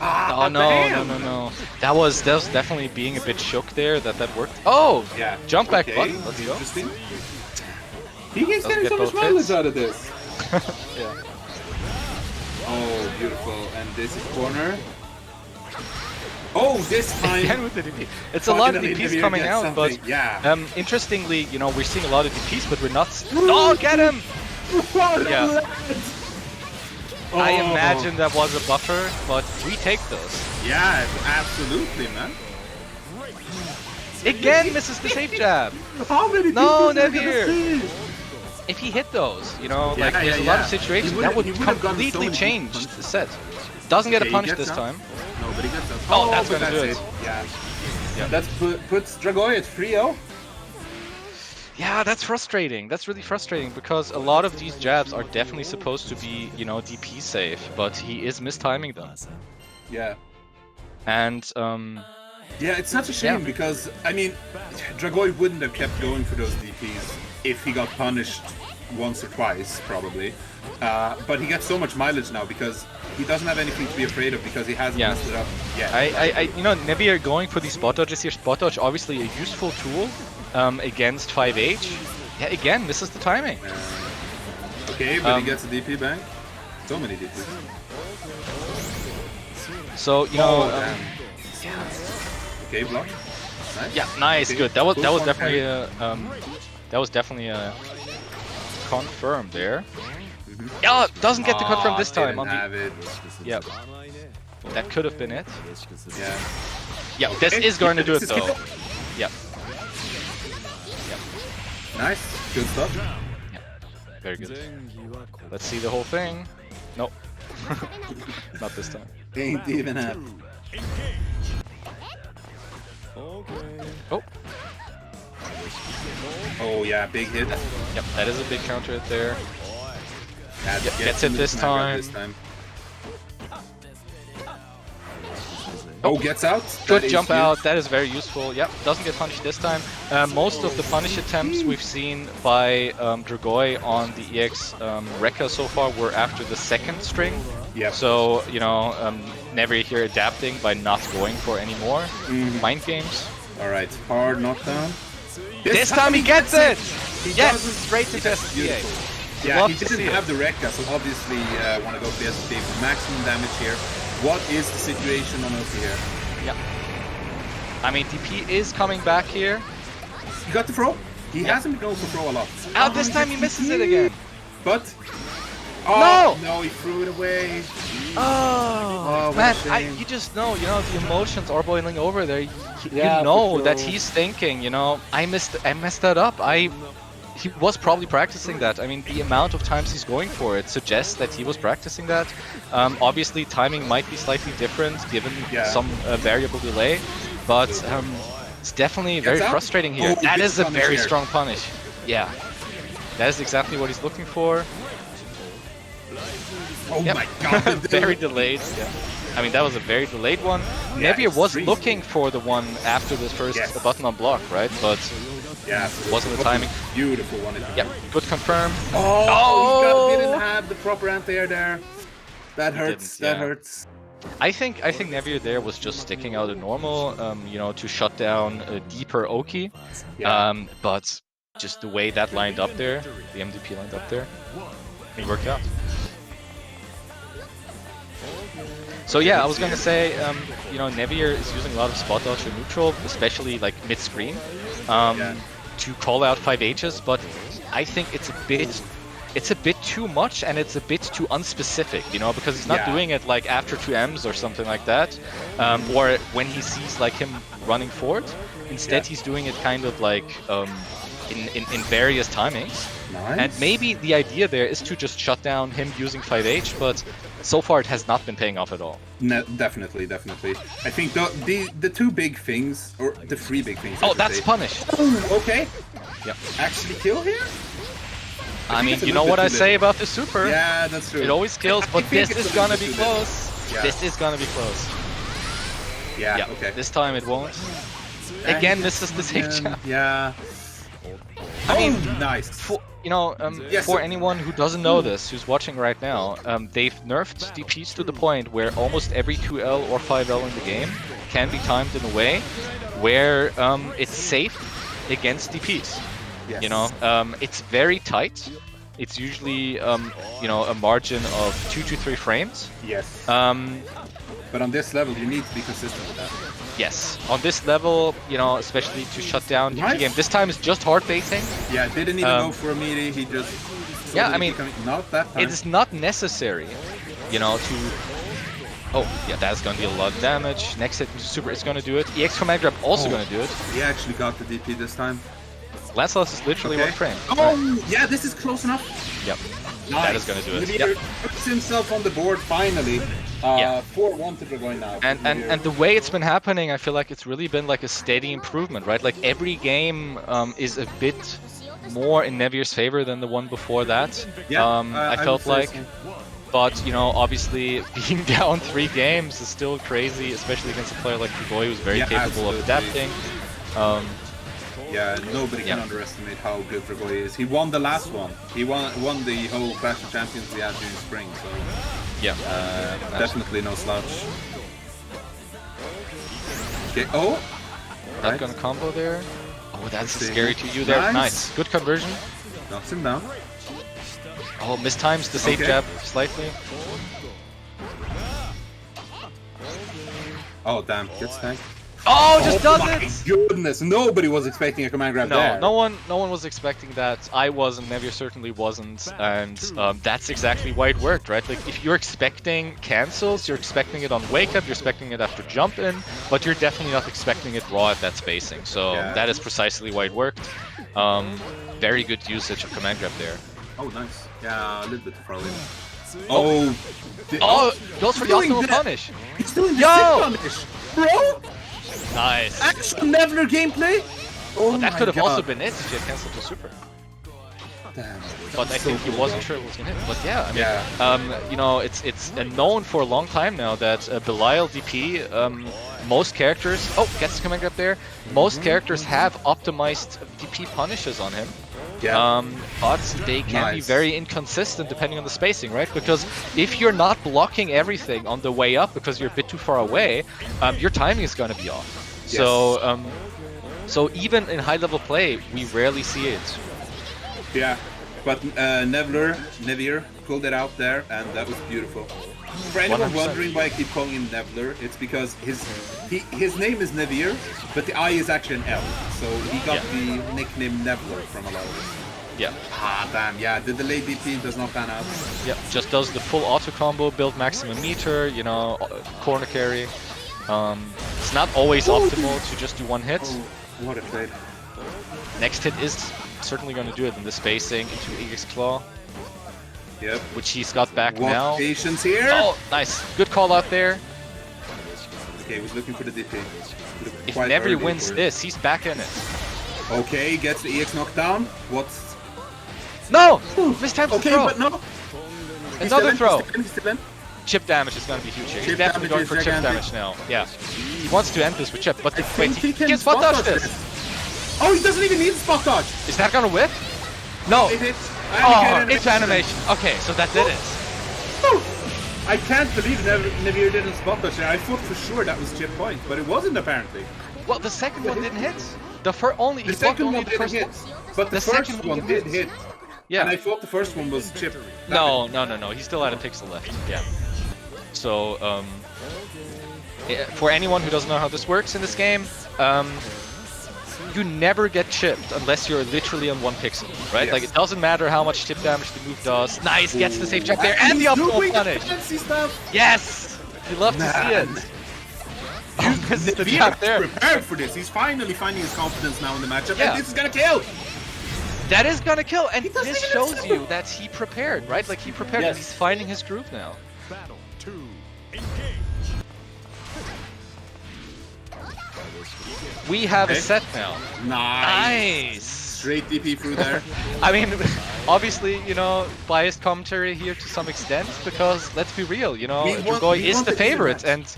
Oh no. That was definitely being a bit shook there that worked. Oh! Yeah. Jump back button. Let's go. Interesting. He keeps getting so much mileage out of this. Yeah. Oh, beautiful. And this is corner. Oh, this time! Again with the DP. It's a lot of DPs coming out, but interestingly, you know, we're seeing a lot of DPs, but we're not. Oh, get him! Yeah. I imagine that was a buffer, but we take those. Yeah, absolutely, man. Again, misses the safe jab. How many no, Nevir. If he hit those, you know, like there's a lot of situations that would completely change the set. Doesn't get a punish this time. No, but he gets out. Oh, that's gonna do it. Yeah. That puts Dragoi at 3-0. Yeah, that's frustrating. That's really frustrating because a lot of these jabs are definitely supposed to be, you know, DP safe, but he is mistiming them. Yeah. And yeah, it's such a shame because I mean, Dragoi wouldn't have kept going for those DPs if he got punished once or twice, probably. But he gets so much mileage now because he doesn't have anything to be afraid of because he hasn't messed it up yet. You know, Nevir going for these spot dodges here. Spot dodge, obviously a useful tool against 5H. Yeah, again, misses the timing. Okay, but he gets a DP bang. So many DPs. So you know. Okay, block. Nice. Yeah, nice, okay. Good. That was definitely a confirm there. Yeah, doesn't get the confirm this time. On the... Yep. That could have been it. Yeah. Yeah, this is going to do it though. Yep. Yep. Nice. Good stuff. Yeah. Very good. Let's see the whole thing. Nope. Not this time. Ain't even up. Oh. Oh yeah, big hit. Yep, that is a big counter hit there. Yep, gets it this time. Oh, gets out. Good jump out. That is very useful. Yep, doesn't get punished this time. Most of the punish attempts we've seen by Dragoi on the EX Rekka so far were after the second string. Yep. So, you know, Nevir here adapting by not going for any more mind games. Alright, hard knockdown. This time he gets it! Yes, doesn't. straight to SPA. Yeah, he didn't have the Rekka, so obviously want to go for the SPA for maximum damage here. What is the situation on OP here? Yeah. I mean, DP is coming back here. He got the throw. He hasn't been going for throw a lot. Oh, this time he misses it again. But... Oh, no, he threw it away. Oh man, you just know, you know, the emotions are boiling over there. You know that he's thinking, you know, I messed that up. He was probably practicing that. I mean, the amount of times he's going for it suggests that he was practicing that. Obviously, timing might be slightly different given some variable delay, but it's definitely very frustrating here. That is a very strong punish. Yeah, that is exactly what he's looking for. Oh my god, very delayed. Yeah. I mean, that was a very delayed one. Nevir was looking for the one after the first button on block, right? But wasn't the timing. Beautiful one. Yeah, good confirm. Oh, he didn't have the proper anti-air there. That hurts. That hurts. I think Nevir there was just sticking out a normal, you know, to shut down a deeper Oki. But just the way that lined up there, the MDP lined up there, it worked out. So yeah, I was gonna say, you know, Nevir is using a lot of spot dodge and neutral, especially like mid-screen, to call out 5Hs, but I think it's a bit too much and it's a bit too unspecific, you know, because he's not doing it like after 2Ms or something like that, or when he sees like him running forward. Instead, he's doing it kind of like in various timings. Nice. And maybe the idea there is to just shut down him using 5H, but so far it has not been paying off at all. No, definitely. I think the two big things, or the three big things. Oh, that's punish. Oh, okay. Yep. Actually kill here? I mean, you know what I say about the super. Yeah, that's true. It always kills, but this is gonna be close. Yeah. This is gonna be close. Yeah, okay. This time it won't. Again, this is the same jump. Yeah. I mean, nice. You know, for anyone who doesn't know this, who's watching right now, they've nerfed DPs to the point where almost every 2L or 5L in the game can be timed in a way where it's safe against DPs. Yes. You know, it's very tight. It's usually, you know, a margin of 2 to 3 frames. Yes. But on this level, you need to be consistent with that. Yes, on this level, you know, especially to shut down DP game. This time is just hard baiting. Yeah, didn't even go for a mirri. He just. Yeah, I mean, not that time. It is not necessary, you know, to. Oh, yeah, that's gonna be a lot of damage. Next hit super is gonna do it. EX command grab also gonna do it. He actually got the DP this time. Lancelot is literally 1 frame. Oh, yeah, this is close enough. Yep. That is going to do it. Nevir puts himself on the board finally. 4-1 to Dragoi now. And the way it's been happening, I feel like it's really been like a steady improvement, right? Like every game is a bit more in Nevir's favor than the one before that. I felt like. But, you know, obviously being down 3 games is still crazy, especially against a player like Dragoi who's very capable of adapting. Yeah, nobody can underestimate how good Dragoi is. He won the last one. He won the whole Clash of Champions we had during spring, so definitely no slouch. Okay, Not gonna combo there. Oh, that's scary to you there. Nice. Good conversion. Knocks him down. Oh, mistimes the safe jab slightly. Oh, damn. Good stack. Oh, just does it! Oh my goodness, nobody was expecting a command grab there. No one was expecting that. I wasn't, Nevir certainly wasn't, and that's exactly why it worked, right? Like, if you're expecting cancels, you're expecting it on wake up, you're expecting it after jump in, but you're definitely not expecting it raw at that spacing. So that is precisely why it worked. Very good usage of command grab there. Oh, nice. Yeah, a little bit throw in. Goes for the optimal punish. He's doing the punish, bro. Nice. Actual Nevir gameplay? That could have also been it if he had cancelled to super. Damn. But I think he wasn't sure it was gonna hit. But yeah, I mean, you know, it's known for a long time now that Belial DP, most characters, gets the command grab there. Most characters have optimized DP punishes on him. But they can be very inconsistent depending on the spacing, right? Because if you're not blocking everything on the way up because you're a bit too far away, your timing is going to be off. So even in high-level play, we rarely see it. Yeah, but Nevir pulled it out there, and that was beautiful. For anyone 100%. Wondering why I keep calling him Nevir, it's because his name is Nevir, but the I is actually an L, so he got the nickname Nevir from a lot of it. Yeah. Ah, damn, yeah, the delayed DP does not pan out. Yeah, just does the full auto combo, build maximum meter, you know, corner carry. It's not always optimal to just do one hit. Oh, what a trade. Next hit is certainly going to do it in the spacing into EX Claw. Yep. Which he's got back now. Patience here. Oh, nice. Good call out there. Okay, he was looking for the DP. If Nevir wins this, he's back in it. Okay, gets the EX knockdown. What's... No! Mistimed the throw. But no. Another throw. He's still in. Chip damage is going to be huge here. He's definitely going for chip damage now. Yeah. He wants to end this with chip, but wait, he can spot dodge this. Oh, he doesn't even need the spot dodge. Is that going to whip? No. It hits. It's animation. Okay, so that did it. I can't believe Nevir didn't spot dodge there. I thought for sure that was chip point, but it wasn't apparently. Well, the second one didn't hit. The second one didn't hit, but the first one did hit. Yeah. And I thought the first one was chip. No. He still had a pixel left. Yeah. So, for anyone who doesn't know how this works in this game, you never get chipped unless you're literally on 1 pixel, right? Yes. Like, it doesn't matter how much chip damage the move does. Nice, gets the safe check there, and the optimal punish! Yes! You love to see it! Nevir is prepared for this. He's finally finding his confidence now in the matchup, and this is gonna kill! That is gonna kill, and this shows you that he prepared, right? Like, he prepared, and he's finding his groove now. Battle 2, engage. We have a set now. Nice! Straight DP through there. I mean, obviously, you know, biased commentary here to some extent, because let's be real, you know, Dragoi is the favorite, and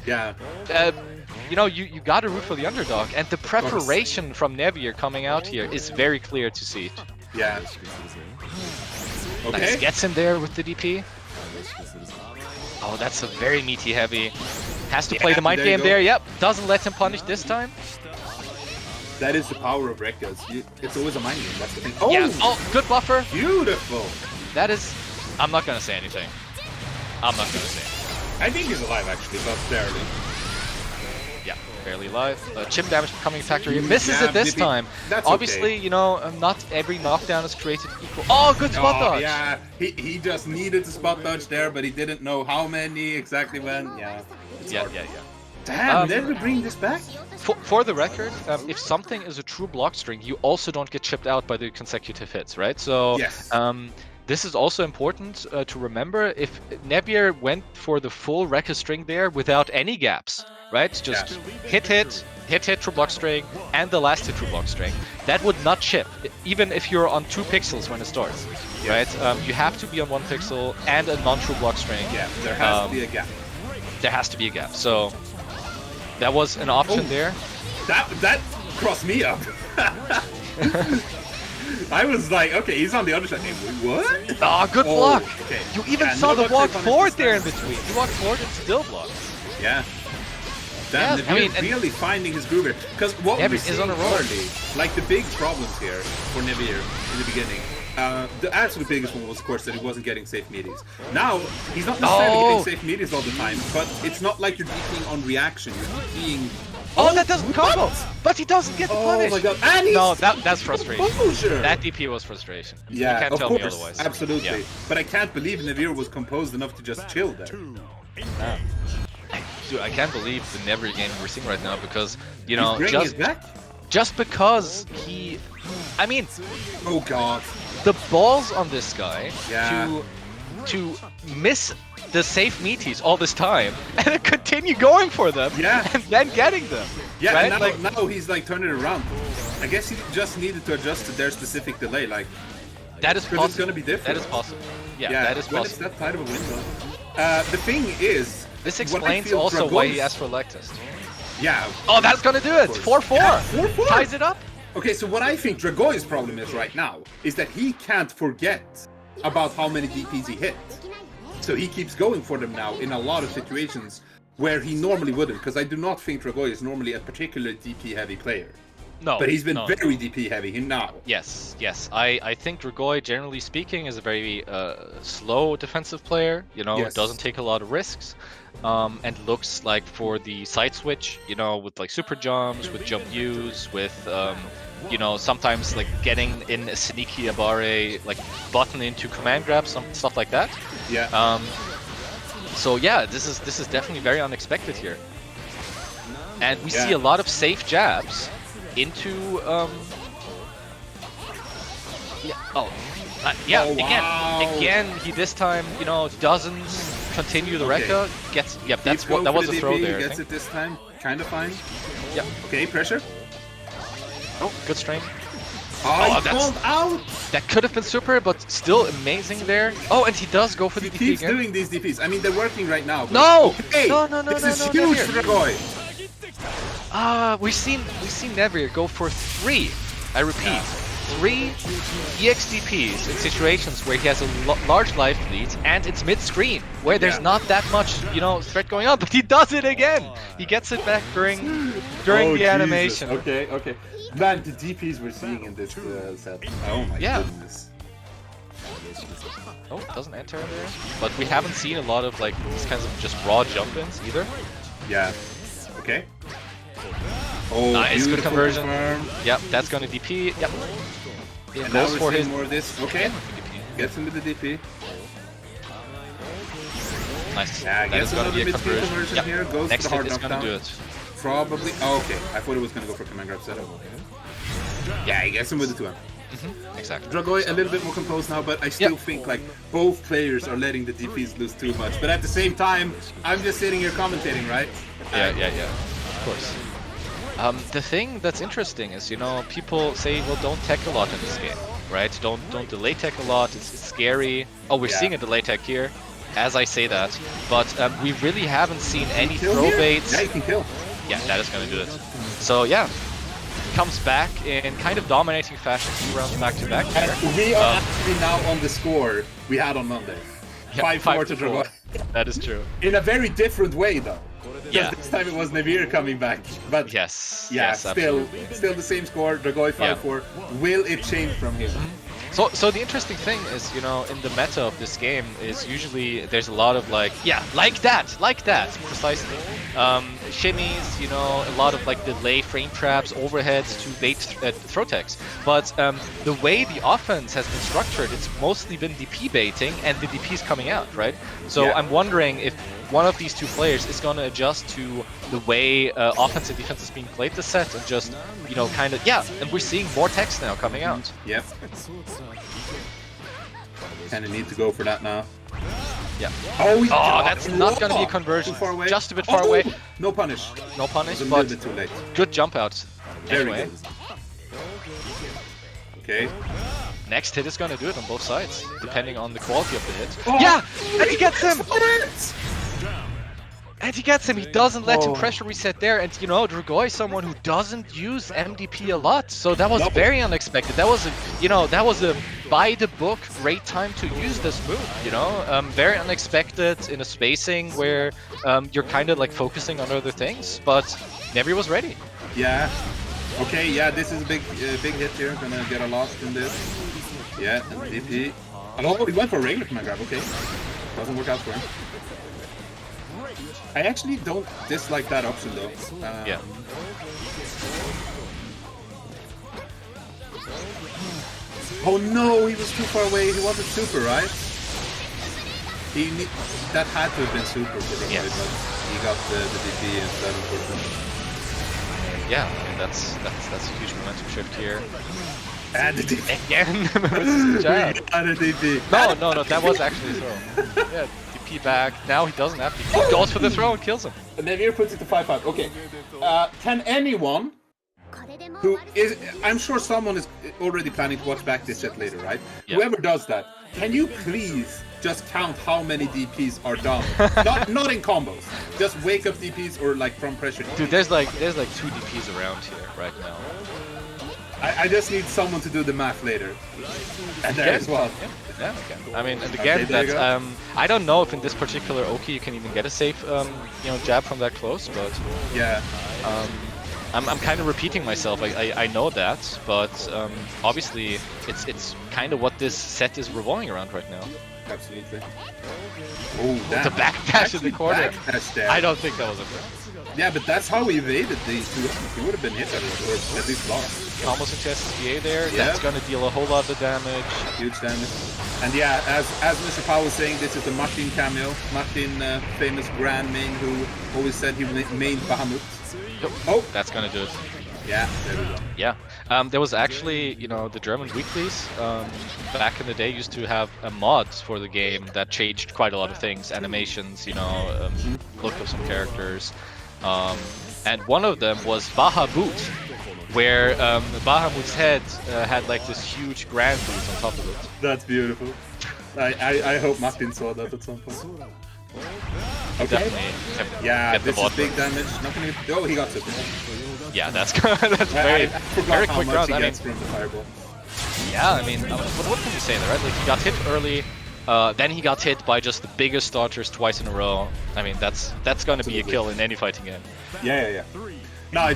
you know, you gotta root for the underdog, and the preparation from Nevir coming out here is very clear to see. Yeah. Okay. Nice, gets him there with the DP. Oh, that's a very meaty heavy. Has to play the mind game there. Yep, doesn't let him punish this time. That is the power of Rekkas. It's always a mind game. That's the thing. Oh, yeah. Oh, good buffer. Beautiful. That is. I'm not gonna say anything. I'm not gonna say anything. I think he's alive actually, but barely. Yeah, barely alive. Chip damage becoming a factor. He misses it this time. That's obviously, you know, not every knockdown is created equal. Oh, good spot dodge. Yeah, he just needed to spot dodge there, but he didn't know how many exactly when. Yeah. Yeah. Damn, did we bring this back? For the record, if something is a true block string, you also don't get chipped out by the consecutive hits, right? So, this is also important to remember. If Nevir went for the full record string there without any gaps, right? Just hit, true block string, and the last hit true block string, that would not chip, even if you're on 2 pixels when it starts, right? You have to be on 1 pixel and a non-true block string. Yeah, there has to be a gap. There has to be a gap. So that was an option there. That crossed me up. I was like, okay, he's on the other side. Hey, what? Oh, good block. Okay. You even saw the walk forward there in between. You walked forward and still blocked. Yeah. That Nevir really finding his groove here. Because what we see early, like the big problems here for Nevir in the beginning, the absolute biggest one was, of course, that he wasn't getting safe meaties. Now, he's not necessarily getting safe meaties all the time, but it's not like you're DPing on reaction. You're DPing... Oh, that doesn't combo! But he doesn't get the punish! Oh my god, and no, that's frustration. Exposure. That DP was frustration. Yeah, you can't tell me otherwise. Absolutely. Yeah. But I can't believe Nevir was composed enough to just chill there. Dude, I can't believe the Nevir game we're seeing right now because, you know, just because he... I mean... Oh god. The balls on this guy to miss the safe meaties all this time and then continue going for them and then getting them. Yeah, right? and now he's like turning it around. I guess he just needed to adjust to their specific delay. Like that is possible. It's gonna be different. That is possible. Yeah, that is possible. When it's that tight of a window. The thing is, this explains also why he asked for leg test. Yeah. Oh, that's gonna do it. 4-4. Yeah, 4-4. Ties it up. Okay, so what I think Dragoi's problem is right now is that he can't forget about how many DPs he hit. So he keeps going for them now in a lot of situations where he normally wouldn't, because I do not think Dragoi is normally a particularly DP-heavy player. No. But he's been very DP-heavy now. Yes. I think Dragoi, generally speaking, is a very slow defensive player, you know, doesn't take a lot of risks, and looks like for the side switch, you know, with like super jumps, with jump U's, with, you know, sometimes like getting in a sneaky Abare, like button into command grab, some stuff like that. Yeah. So yeah, this is definitely very unexpected here, and we see a lot of safe jabs into again he this time, you know, doesn't continue the record. Gets that was a throw there. Gets it this time, kind of fine. Yeah. Okay, pressure. Oh, good strain. Oh, that's out! That could have been super, but still amazing there. Oh, and he does go for the DP again. He keeps doing these DPs. I mean, they're working right now. No! Hey, no, this is huge for Dragoi. We've seen Nevir go for 3. I repeat, 3 EXDPs in situations where he has a large life lead and it's mid-screen, where there's not that much, you know, threat going on, but he does it again! He gets it back during the animation. Okay. Man, the DPs we're seeing in this set. Oh my goodness. Oh, doesn't enter there. But we haven't seen a lot of like these kinds of just raw jump-ins either. Yeah. Okay. Oh, nice, good conversion. Confirm. Yep, that's gonna DP. Yep. And goes for his more of this. Okay. Gets him with the DP. Nice. Yeah, that is gonna be a conversion. Here. Goes Next to the hard hit is gonna do it. Probably. Oh, okay. I thought it was gonna go for command grab setup. Yeah, he gets him with the 2M. Exactly. Dragoi a little bit more composed now, but I still think like both players are letting the DPs lose too much. But at the same time, I'm just sitting here commentating, right? Yeah. Of course. The thing that's interesting is, you know, people say, well, don't tech a lot in this game, right? Don't delay tech a lot. It's scary. Oh, we're seeing a delay tech here, as I say that. But we really haven't seen any throw baits. Yeah, you can kill. Yeah, that is going to do it. So yeah, comes back in kind of dominating fashion, 2 rounds back to back. We are actually now on the score we had on Monday. 5-4 to Dragoi. That is true. In a very different way, though. Yeah. This time it was Nevir coming back. But yes, still the same score. Dragoi 5-4. Will it change from here? So the interesting thing is, you know, in the meta of this game is usually there's a lot of like that, precisely. Shimmies, you know, a lot of like delay frame traps, overheads to bait throw techs. But the way the offense has been structured, it's mostly been DP baiting and the DPs coming out, right? So I'm wondering if one of these 2 players is going to adjust to the way offense and defense is being played this set and just, you know, kind of, and we're seeing more techs now coming out. Yep. Kind of need to go for that now. Yeah. Oh, that's not gonna be a conversion. Too far away. Just a bit far away. No punish. No punish, It was a but little bit too late. good jump outs. Very Anyway, good. Okay. next hit is gonna do it on both sides, depending on the quality of the hit. Oh, Yeah! And he gets him! And he gets him, he doesn't let him pressure reset there, and you know, Dragoi is someone who doesn't use MDP a lot, so that was very unexpected. That was a, you know, that was a by-the-book great time to use this move, you know? Very unexpected in a spacing where you're kind of like focusing on other things, but Nevir was ready. Yeah. Okay, yeah, this is a big hit here. Gonna get a lot from this. Yeah, and DP. Oh, he went for a regular command grab, okay. Doesn't work out for him. I actually don't dislike that option though. Yeah. Oh no, he was too far away. He wasn't super, right? That had to have been super for Dragoi, but he got the DP instead, unfortunately. Yeah, I mean, that's a huge momentum shift here. And the DP. Again, versus jab. And the DP. No, that was actually a throw. Yeah, DP back. Now he doesn't have DP. He goes for the throw and kills him. And Nevir puts it to 5-5. Okay. Can anyone who is... I'm sure someone is already planning to watch back this set later, right? Yeah. Whoever does that, can you please just count how many DPs are done? not in combos. Just wake up DPs or like from pressure DPs. Dude, there's like 2 DPs around here right now. I just need someone to do the math later. And there as well. Yeah, okay. I mean, and again, that I don't know if in this particular Oki you can even get a safe, you know, jab from that close, but yeah. I'm kind of repeating myself. I know that, but obviously it's kind of what this set is revolving around right now. Absolutely. Oh, that the backdash in the corner. I don't think that was a fair. Yeah, but that's how he evaded the 2 hits. He would have been hit or at least lost. Almost into SSBA there. Yeah. That's going to deal a whole lot of damage. Huge damage. And yeah, as MrPOW was saying, this is the Martin cameo. Martin, famous Grand main who always said he mained Bahamut. Oh, that's going to do it. Yeah, there we go. Yeah. There was actually, you know, the German weeklies back in the day used to have a mod for the game that changed quite a lot of things. Animations, you know, look of some characters. And one of them was Bahamut, where Bahamut's head had like this huge grand boot on top of it. That's beautiful. I hope Martin saw that at some point. Okay. Definitely yeah, this is big damage. Not gonna. Oh, he got super. Yeah, that's very quick round. I mean, from the fireball. Yeah, I mean, what can you say there, right? Like he got hit early. Then he got hit by just the biggest dodgers twice in a row. I mean, that's going to be a kill in any fighting game. Yeah. No, I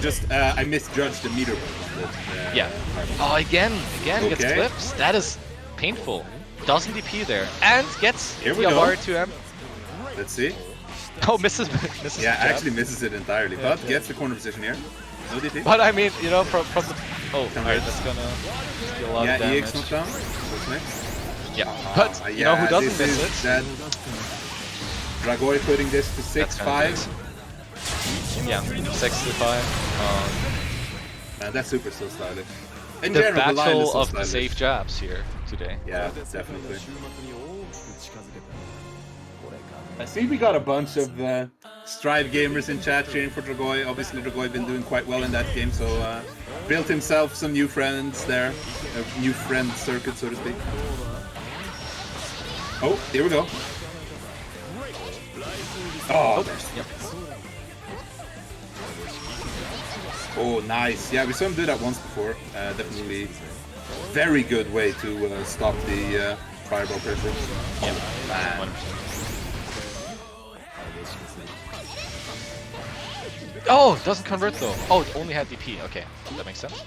misjudged the meter. Yeah. Oh, again gets clips. That is painful. Doesn't DP there and gets the Anre 2M. Let's see. Oh, misses. Yeah, actually misses it entirely, but gets the corner position here. No DP. But I mean, you know, from the alright, that's gonna deal a lot of damage. Yeah, EX knockdown. What's next? Yeah, but you know who doesn't miss it? Dragoi putting this to 6-5. Yeah, 6-5. Man, that's super so stylish. In the general, battle so of the safe jabs here today. Yeah, definitely. I see we got a bunch of Strive gamers in chat cheering for Dragoi. Obviously, Dragoi been doing quite well in that game, so built himself some new friends there, a new friend circuit, so to speak. Oh, here we go. Oh, yep. Oh, nice. Yeah, we saw him do that once before. Definitely very good way to stop the fireball pressure. Yeah, man. Oh, doesn't convert though. Oh, it only had DP. Okay, that makes sense.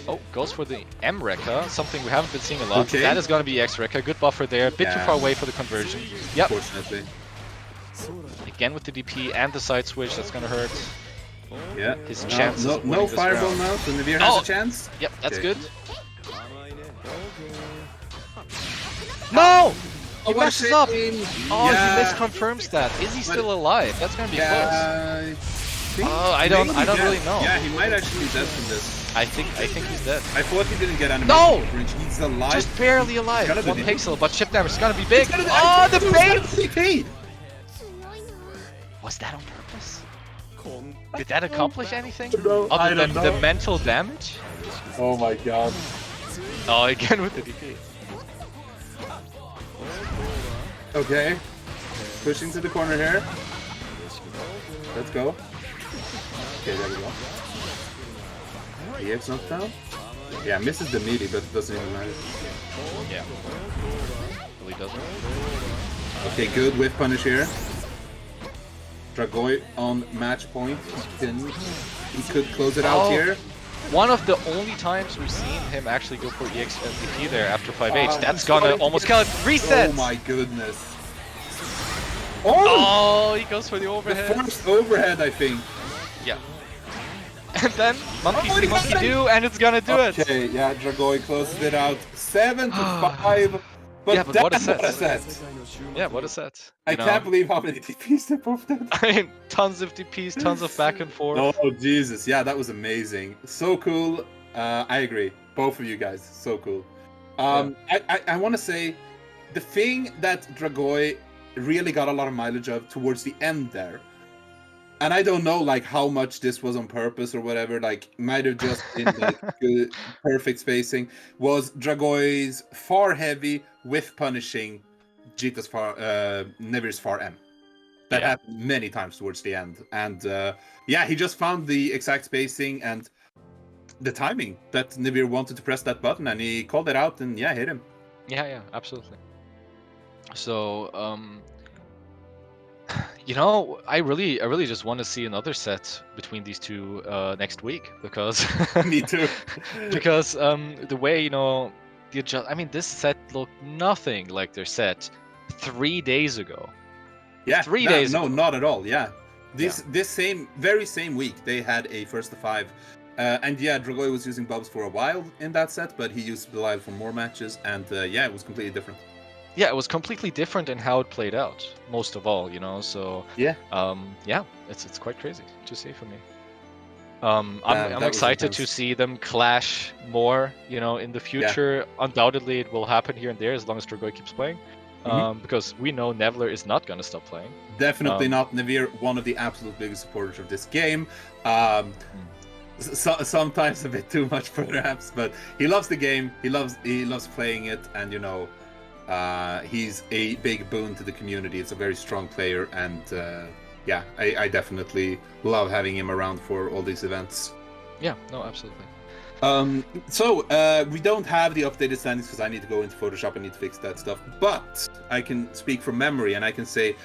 Oh, goes for the M Rekka, something we haven't been seeing a lot. Okay. That is going to be X Rekka. Good buffer there. A bit too far away for the conversion. Yep. Unfortunately. Again with the DP and the side switch, that's going to hurt. Yeah. His chances. No fireball round. now, so Nevir has a chance. Yep, that's good. No! He messes up! Oh, he misconfirms that. Is he still alive? That's gonna be close. I don't really know. Yeah, he might actually be dead from this. I think he's dead. I thought he didn't get animation. No! He's alive. Just barely alive. One pixel, but chip damage is gonna be big. Oh, the bait! Was that on purpose? Did that accomplish anything? Other than the mental damage? Oh my god. Oh, again with the DP. Okay. Pushing to the corner here. Let's go. Okay, there we go. EX knockdown? Yeah, misses the meaty, but it doesn't even matter. Yeah. Really doesn't. Okay, good whiff punish here. Dragoi on match point. He could close it out here. One of the only times we've seen him actually go for EX MVP there after 5H. That's gonna almost kill it. Reset! Oh my goodness. Oh, he goes for the overhead. The first overhead, I think. Yeah. And then monkey see, monkey do, and it's gonna do it. Okay, yeah, Dragoi closes it out. 7-5. But yeah, but what a set. Yeah, what a set. I can't believe how many DPs they both did. I mean, tons of DPs, tons of back and forth. Oh, Jesus. Yeah, that was amazing. So cool. I agree. Both of you guys. So cool. I want to say the thing that Dragoi really got a lot of mileage of towards the end there, and I don't know like how much this was on purpose or whatever, like might have just been like good, perfect spacing, was Dragoi's far heavy with punishing Djeeta's Nevir's far M. That happened many times towards the end, and yeah, he just found the exact spacing and the timing that Nevir wanted to press that button, and he called it out and hit him. Yeah, absolutely. So, you know, I really just want to see another set between these two next week, because me too. Because the way, you know, I mean, this set looked nothing like their set 3 days ago. Yeah, 3 days ago. No, not at all. Yeah, this very same week they had a first to 5. And yeah, Dragoi was using Bubs for a while in that set, but he used Belial for more matches, and yeah, it was completely different. Yeah, it was completely different in how it played out, most of all, you know. So yeah, it's quite crazy to see for me. I'm excited to see them clash more, you know, in the future. Yeah. Undoubtedly, it will happen here and there as long as Dragoi keeps playing, because we know Nevir is not gonna stop playing. Definitely not. Nevir, one of the absolute biggest supporters of this game. Sometimes a bit too much perhaps, but he loves the game. He loves playing it, and you know, he's a big boon to the community. It's a very strong player, and yeah, I definitely love having him around for all these events. Yeah, no, absolutely. So we don't have the updated standings because I need to go into Photoshop. I need to fix that stuff, but I can speak from memory, and I can say,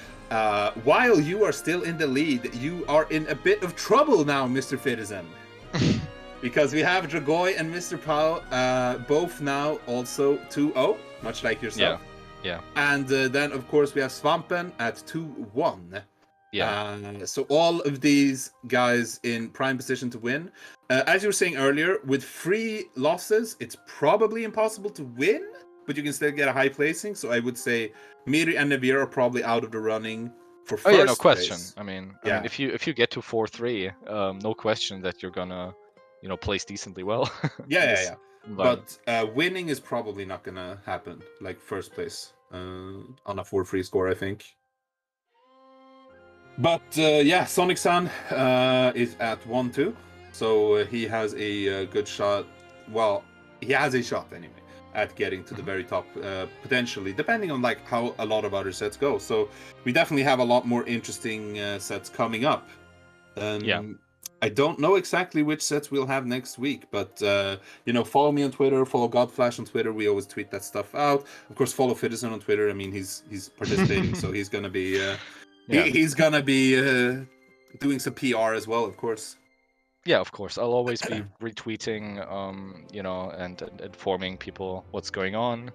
while you are still in the lead, you are in a bit of trouble now, Mr. Fitizen. Because we have Dragoi and MrPOW both now also 2-0, much like yourself. Yeah. And then, of course, we have Svampen at 2-1. Yeah. So all of these guys in prime position to win. As you were saying earlier, with 3 losses, it's probably impossible to win, but you can still get a high placing. So I would say Mirri and Nevir are probably out of the running for first no question. place. I mean, if you get to 4-3, no question that you're gonna, you know, place decently well. Yeah. But winning is probably not gonna happen, like first place on a 4-3 score, I think. But yeah, Sonic-san is at 1-2, so he has a good shot. Well, he has a shot anyway at getting to the very top, potentially, depending on like how a lot of other sets go. So we definitely have a lot more interesting sets coming up. I don't know exactly which sets we'll have next week, but you know, follow me on Twitter, follow Godflash on Twitter. We always tweet that stuff out. Of course, follow Fitizen on Twitter. I mean, he's participating, so he's gonna be he's gonna be doing some PR as well, of course. Yeah, of course. I'll always be retweeting, you know, and informing people what's going on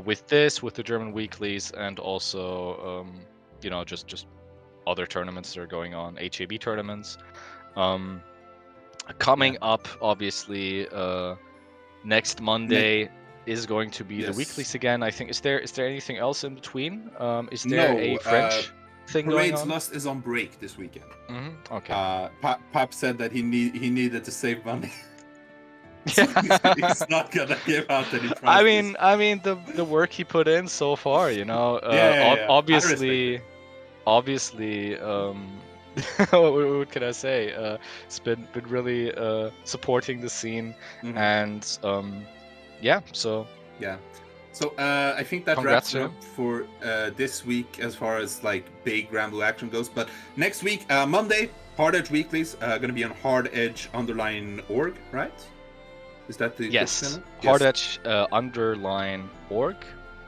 with the German weeklies, and also, you know, just other tournaments that are going on, HAB tournaments. Coming up, obviously, next Monday is going to be the weeklies again. I think. Is there anything else in between? Is there a French thing going on? Lust is on break this weekend. Okay. Pap said that he needed to save money. He's not gonna give out any prizes. I mean the work he put in so far, you know. Obviously, what can I say? It's been really supporting the scene, and yeah. So I think that wraps it up for this week as far as like big Rambo action goes. But next week, Monday, Hard Edge Weeklies going to be on hard_edge_org, right? Is that the yes? Hard Edge _org.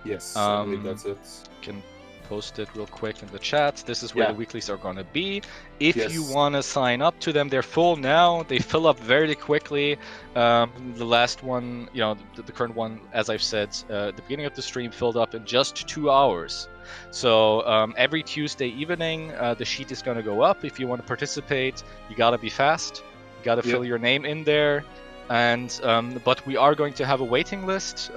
Yes, I believe that's it. Can post it real quick in the chat. This is where the weeklies are gonna be. If you want to sign up to them, they're full now. They fill up very quickly. The last one, you know, the current one, as I've said, at the beginning of the stream, filled up in just 2 hours. So every Tuesday evening, the sheet is gonna go up. If you want to participate, you gotta be fast. You gotta fill your name in there. And but we are going to have a waiting list.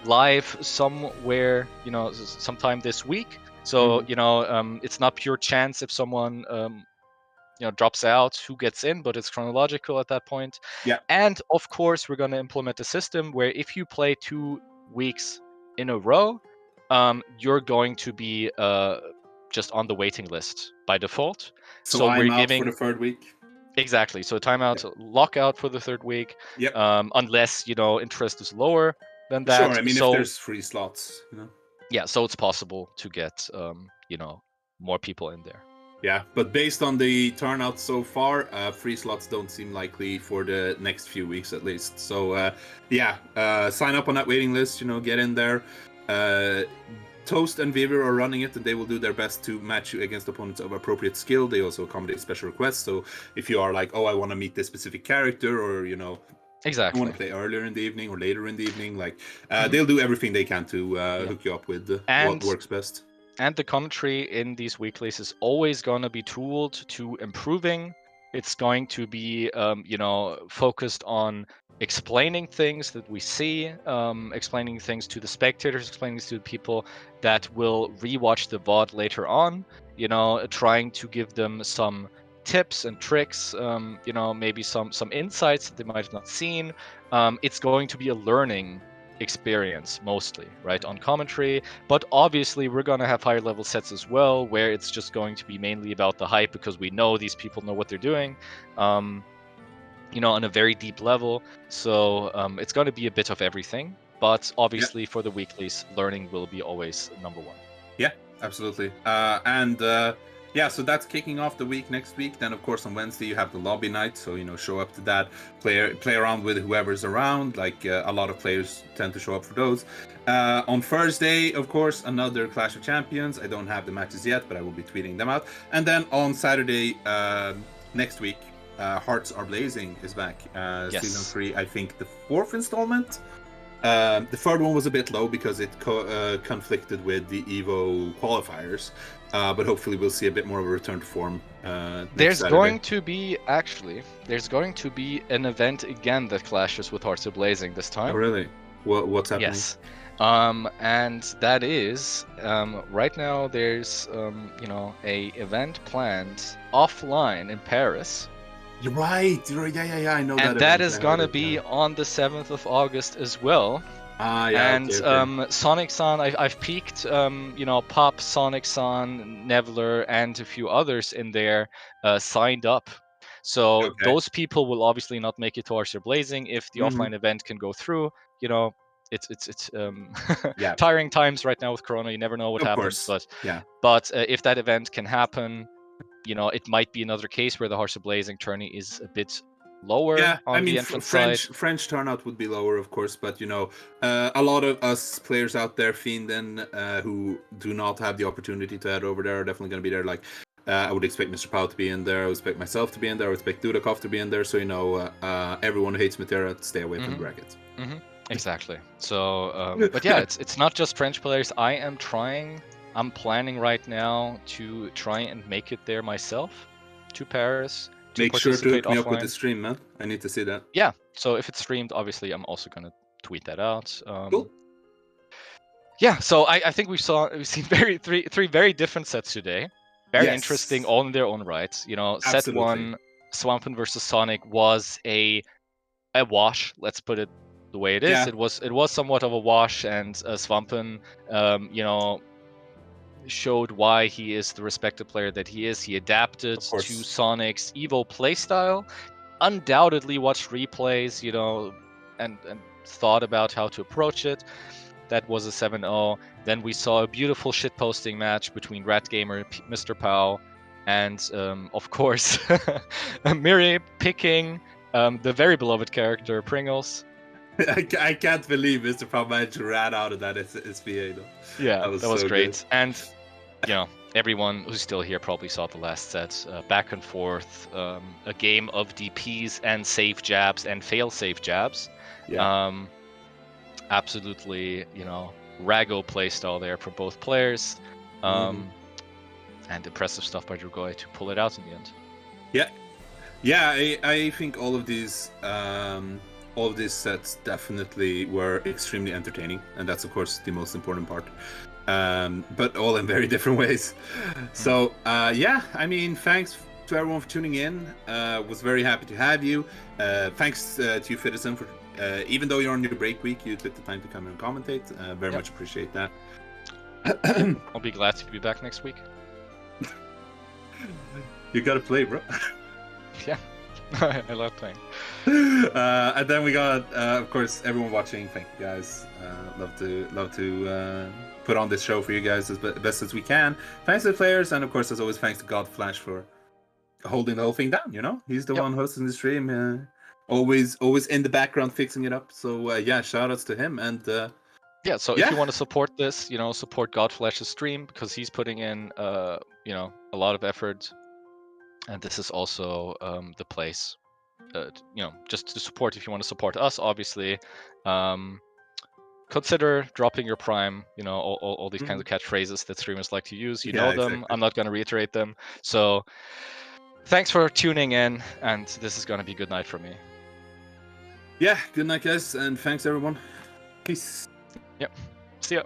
Live somewhere, you know, sometime this week. So you know, it's not pure chance if someone you know, drops out who gets in, but it's chronological at that point. And of course, we're going to implement a system where if you play 2 weeks in a row, you're going to be just on the waiting list by default. So I'm out for the 3rd week. Exactly. So timeout, lockout for the 3rd week. Unless, you know, interest is lower than that. Sure, I mean, if there's free slots, you know. Yeah, so it's possible to get, you know, more people in there. Yeah, but based on the turnout so far, free slots don't seem likely for the next few weeks at least. So, sign up on that waiting list, you know, get in there. Toast and Nevir are running it, and they will do their best to match you against opponents of appropriate skill. They also accommodate special requests. So if you are like, oh, I want to meet this specific character, or, you know, exactly, I want to play earlier in the evening or later in the evening, like they'll do everything they can to hook you up with what works best. And the commentary in these weeklies is always going to be tooled to improving. It's going to be, you know, focused on explaining things that we see, explaining things to the spectators, explaining to the people that will rewatch the VOD later on, you know, trying to give them some tips and tricks, you know, maybe some insights that they might have not seen. It's going to be a learning experience mostly, right, on commentary, but obviously we're going to have higher level sets as well, where it's just going to be mainly about the hype, because we know these people know what they're doing, you know, on a very deep level. So it's going to be a bit of everything, but obviously for the weeklies, learning will be always number one. Yeah, absolutely. So that's kicking off the week next week. Then, of course, on Wednesday, you have the lobby night. So, you know, show up to that, play around with whoever's around. Like, a lot of players tend to show up for those. On Thursday, of course, another Clash of Champions. I don't have the matches yet, but I will be tweeting them out. And then on Saturday, next week, Hearts Are Blazing is back. Season 3, I think the 4th installment. The 3rd one was a bit low because it conflicted with the EVO qualifiers. But hopefully we'll see a bit more of a return to form. There's going to be an event again that clashes with Hearts of Blazing this time. Oh, really? What's happening? Yes. And that is right now there's you know, a event planned offline in Paris. You're right. Yeah. I know that. And that is gonna be on the 7th of August as well. And okay. Sonic-san, I've peeked, you know, Pop, Sonic-san, Nevir, and a few others in there signed up. So those people will obviously not make it to Hearts Are Blazing if the offline event can go through. You know, it's tiring times right now with Corona. You never know what happens. But if that event can happen, you know, it might be another case where the Hearts Are Blazing tourney is a bit lower on the entrance side. French turnout would be lower, of course, but, you know, a lot of us players out there, Fienden, who do not have the opportunity to head over there, are definitely going to be there. Like, I would expect MrPOW to be in there, I would expect myself to be in there, I would expect Dudakov to be in there, so, you know, everyone who hates Metera, stay away from the bracket. Exactly. So, but yeah, it's not just French players. I'm planning right now to try and make it there myself, to Paris. Make sure to hook me up with the stream, man. I need to see that. Yeah, so if it's streamed, obviously, I'm also going to tweet that out. Cool. Yeah, so I think we've seen three very different sets today. Very interesting, all in their own right. You know, set 1, Svampen vs Sonic, was a a wash. Let's put it the way it is. Yeah. It was somewhat of a wash, and Svampen, you know, showed why he is the respected player that he is. He adapted to Sonic's Evo playstyle, undoubtedly watched replays, you know, and thought about how to approach it. That was a 7-0. Then we saw a beautiful shitposting match between Ratgamer, MrPOW, and of course mirri picking the very beloved character Pringles. I can't believe MrPOW managed to rat out of that SVA though. Yeah, that was so great. Good. And you know, everyone who's still here probably saw the last set, back and forth, a game of DPs and safe jabs and fail safe jabs. Yeah. Absolutely, you know, Rago playstyle there for both players. And impressive stuff by Dragoi to pull it out in the end. Yeah, I think all of these sets definitely were extremely entertaining, and that's of course the most important part. But all in very different ways. So yeah, I mean, thanks to everyone for tuning in. Was very happy to have you. Thanks to you, Fitizen, for even though you're on your break week, you took the time to come and commentate. Very much appreciate that. I'll be glad to be back next week. You gotta play, bro. Yeah, I love playing. And then we got, of course, everyone watching. Thank you guys. Love to put on this show for you guys as best as we can. Thanks to the players, and of course, as always, thanks to Godflash for holding the whole thing down. You know, he's the one hosting the stream. Always in the background fixing it up. So yeah, shout outs to him. And yeah, so if you want to support this, you know, support Godflash's stream, because he's putting in you know, a lot of effort, and this is also the place, you know, just to support. If you want to support us, obviously, consider dropping your Prime. You know, all these kinds of catchphrases that streamers like to use. You know them. Exactly. I'm not going to reiterate them. So thanks for tuning in, and this is going to be good night for me. Yeah, good night, guys, and thanks everyone. Peace. Yep. See ya.